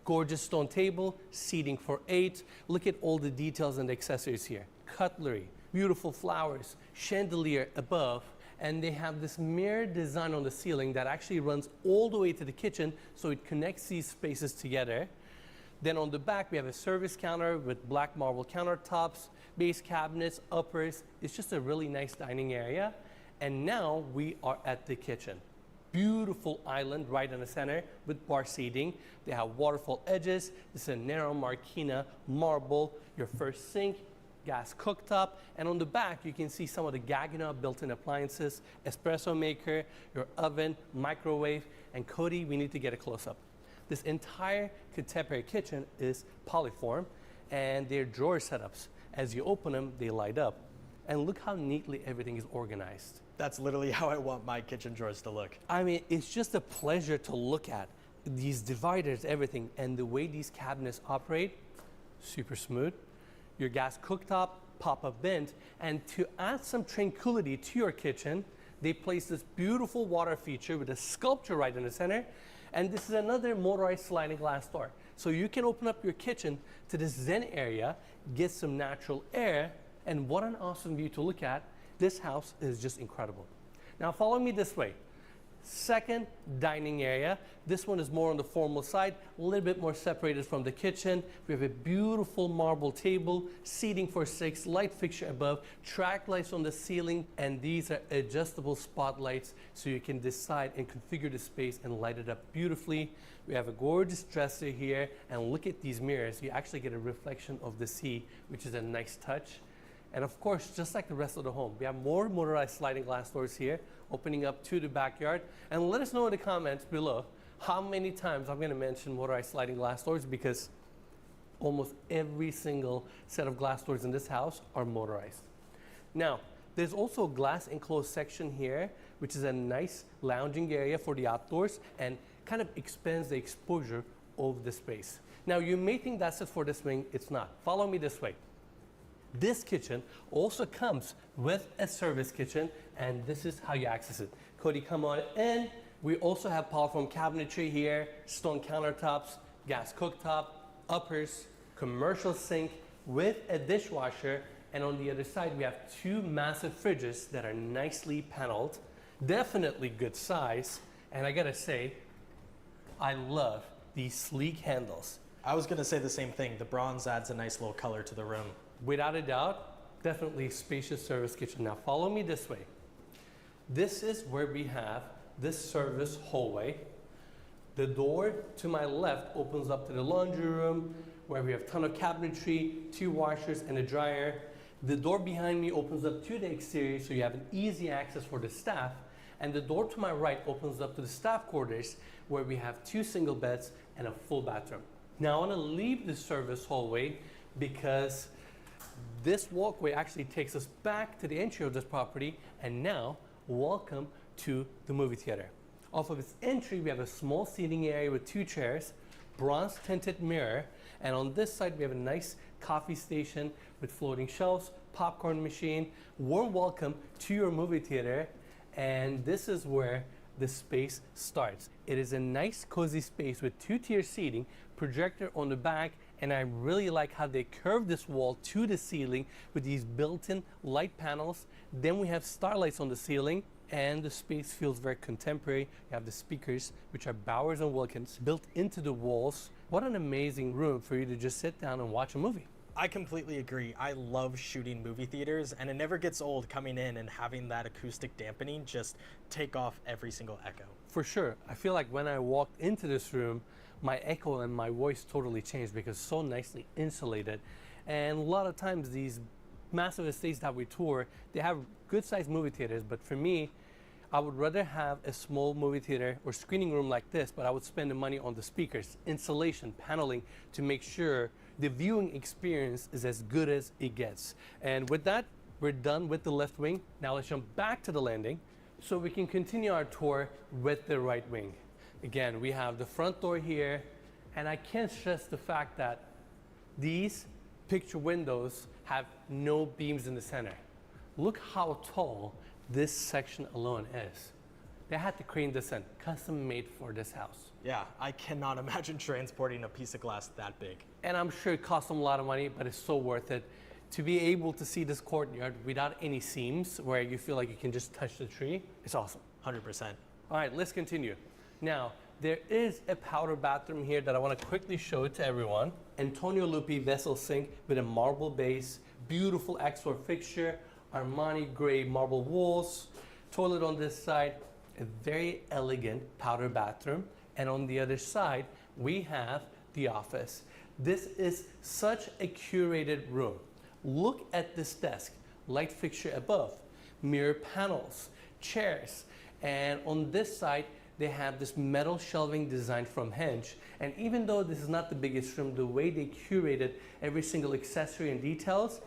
Gorgeous stone table, seating for 8. Look at all the details and the accessories here. Cutlery, beautiful flowers, chandelier above, and they have this mirror design on the ceiling that actually runs all the way to the kitchen, so it connects these spaces together. Then on the back, we have a service counter with black marble countertops, base cabinets, uppers. It's just a really nice dining area. And now we are at the kitchen. Beautiful island right in the center with bar seating. They have waterfall edges. This is a narrow Marquina marble, your first sink, gas cooktop, and on the back you can see some of the Garena built-in appliances, espresso maker, your oven, microwave, and Cody, we need to get a close-up. This entire contemporary kitchen is polyform, and they're drawer setups. As you open them, they light up. And look how neatly everything is organized. That's literally how I want my kitchen drawers to look. I mean, it's just a pleasure to look at. These dividers, everything, and the way these cabinets operate, super smooth. Your gas cooktop, pop-up vent, and to add some tranquility to your kitchen, they place this beautiful water feature with a sculpture right in the center. And this is another motorized sliding glass door. So you can open up your kitchen to this zen area, get some natural air, and what an awesome view to look at. This house is just incredible. Now follow me this way. Second, dining area. This one is more on the formal side, a little bit more separated from the kitchen. We have a beautiful marble table, seating for 6, light fixture above, track lights on the ceiling, and these are adjustable spotlights so you can decide and configure the space and light it up beautifully. We have a gorgeous dresser here, and look at these mirrors. You actually get a reflection of the sea, which is a nice touch. And of course, just like the rest of the home, we have more motorized sliding glass doors here, opening up to the backyard. And let us know in the comments below how many times I'm gonna mention motorized sliding glass doors, because almost every single set of glass doors in this house are motorized. Now, there's also a glass enclosed section here, which is a nice lounging area for the outdoors and kind of expands the exposure of the space. Now, you may think that's it for this wing. It's not. Follow me this way. This kitchen also comes with a service kitchen, and this is how you access it. Cody, come on in. We also have polyfoam cabinetry here, stone countertops, gas cooktop, uppers, commercial sink with a dishwasher, and on the other side we have 2 massive fridges that are nicely paneled, definitely good size, and I gotta say, I love these sleek handles. I was gonna say the same thing. The bronze adds a nice little color to the room. Without a doubt, definitely spacious service kitchen. Now follow me this way. This is where we have this service hallway. The door to my left opens up to the laundry room, where we have a ton of cabinetry, 2 washers and a dryer. The door behind me opens up to the exterior, so you have an easy access for the staff. And the door to my right opens up to the staff quarters, where we have 2 single beds and a full bathroom. Now I want to leave the service hallway because this walkway actually takes us back to the entry of this property, and now welcome to the movie theater. Off of its entry, we have a small seating area with 2 chairs, bronze tinted mirror, and on this side we have a nice coffee station with floating shelves, popcorn machine. Warm welcome to your movie theater, and this is where the space starts. It is a nice cozy space with 2-tier seating, projector on the back, and I really like how they curve this wall to the ceiling with these built-in light panels. Then we have starlights on the ceiling, and the space feels very contemporary. You have the speakers, which are Bowers and Wilkins, built into the walls. What an amazing room for you to just sit down and watch a movie. I completely agree. I love shooting movie theaters, and it never gets old coming in and having that acoustic dampening just take off every single echo. For sure. I feel like when I walked into this room, my echo and my voice totally changed because it's so nicely insulated. And a lot of times these massive estates that we tour, they have good sized movie theaters, but for me, I would rather have a small movie theater or screening room like this, but I would spend the money on the speakers, insulation, paneling to make sure the viewing experience is as good as it gets. And with that, we're done with the left wing. Now let's jump back to the landing so we can continue our tour with the right wing. Again, we have the front door here, and I can't stress the fact that these picture windows have no beams in the center. Look how tall this section alone is. They had to crane this in, custom made for this house. Yeah, I cannot imagine transporting a piece of glass that big. And I'm sure it cost them a lot of money, but it's so worth it. To be able to see this courtyard without any seams where you feel like you can just touch the tree, it's awesome. 100%. All right, let's continue. Now, there is a powder bathroom here that I want to quickly show to everyone. Antonio Lupi vessel sink with a marble base, beautiful X4 fixture, Armani gray marble walls, toilet on this side, a very elegant powder bathroom. And on the other side, we have the office. This is such a curated room. Look at this desk, light fixture above, mirror panels, chairs, and on this side, they have this metal shelving designed from Hinge. And even though this is not the biggest room, the way they curated every single accessory and details,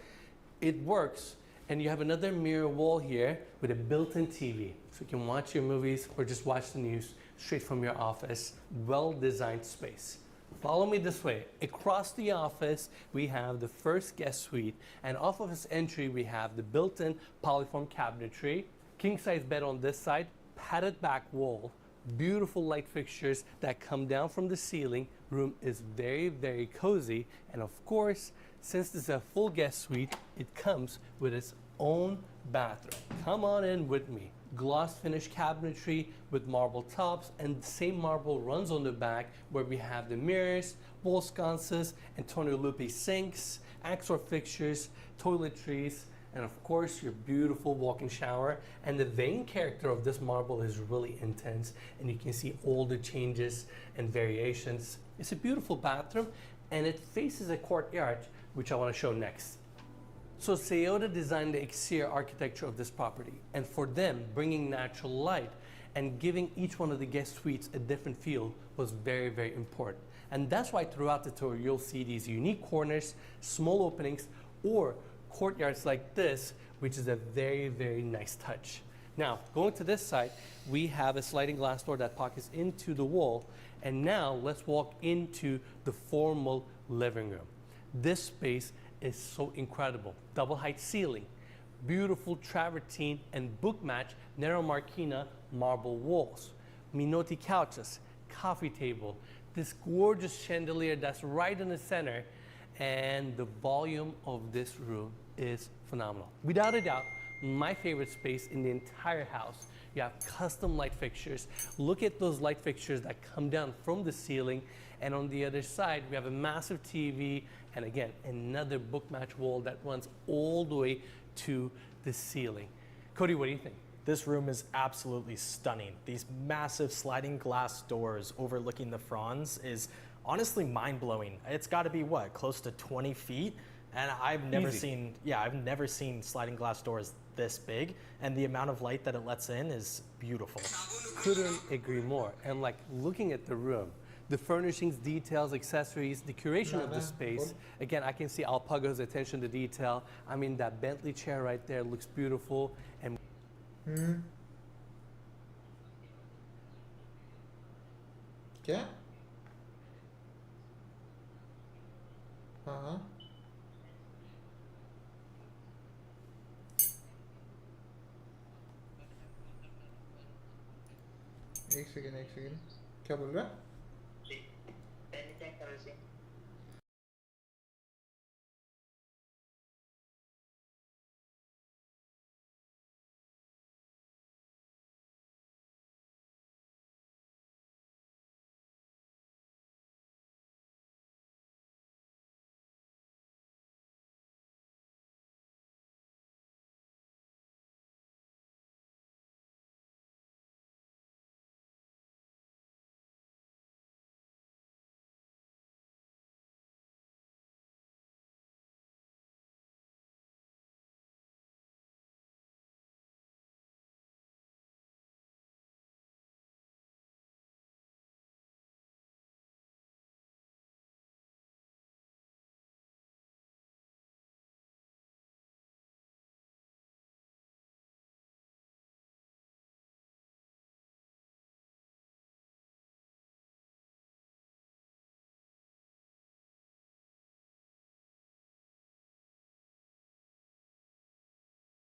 it works. And you have another mirror wall here with a built-in TV. So you can watch your movies or just watch the news straight from your office. Well-designed space. Follow me this way. Across the office, we have the first guest suite. And off of its entry, we have the built-in polyfoam cabinetry, king-size bed on this side, padded back wall, beautiful light fixtures that come down from the ceiling. Room is very, very cozy. And of course, since this is a full guest suite, it comes with its own bathroom. Come on in with me. gloss finish cabinetry with marble tops, and the same marble runs on the back where we have the mirrors, wall sconces, Antonio Lupe sinks, Axor fixtures, toiletries, and of course your beautiful walk-in shower. And the vein character of this marble is really intense, and you can see all the changes and variations. It's a beautiful bathroom, and it faces a courtyard, which I want to show next. So Toyota designed the exterior architecture of this property, and for them, bringing natural light and giving each one of the guest suites a different feel was very, very important. And that's why throughout the tour, you'll see these unique corners, small openings, or courtyards like this, which is a very, very nice touch. Now, going to this side, we have a sliding glass door that pockets into the wall. And now let's walk into the formal living room. This space is so incredible. Double height ceiling, beautiful travertine and book match Nero Marquina marble walls, Minotti couches, coffee table, this gorgeous chandelier that's right in the center, and the volume of this room is phenomenal. Without a doubt, my favorite space in the entire house. You have custom light fixtures. Look at those light fixtures that come down from the ceiling. And on the other side, we have a massive TV, and again, another book match wall that runs all the way to the ceiling. Cody, what do you think? This room is absolutely stunning. These massive sliding glass doors overlooking the fronds is honestly mind-blowing. It's got to be what, close to 20 feet? And I've never seen sliding glass doors this big, and the amount of light that it lets in is beautiful. Couldn't agree more. And like looking at the room, the furnishings, details, accessories, the curation of the space. Again, I can see Alpaga's attention to detail. I mean, that Bentley chair right there looks beautiful. And क्या? हाँ. एक second क्या बोल रहा है?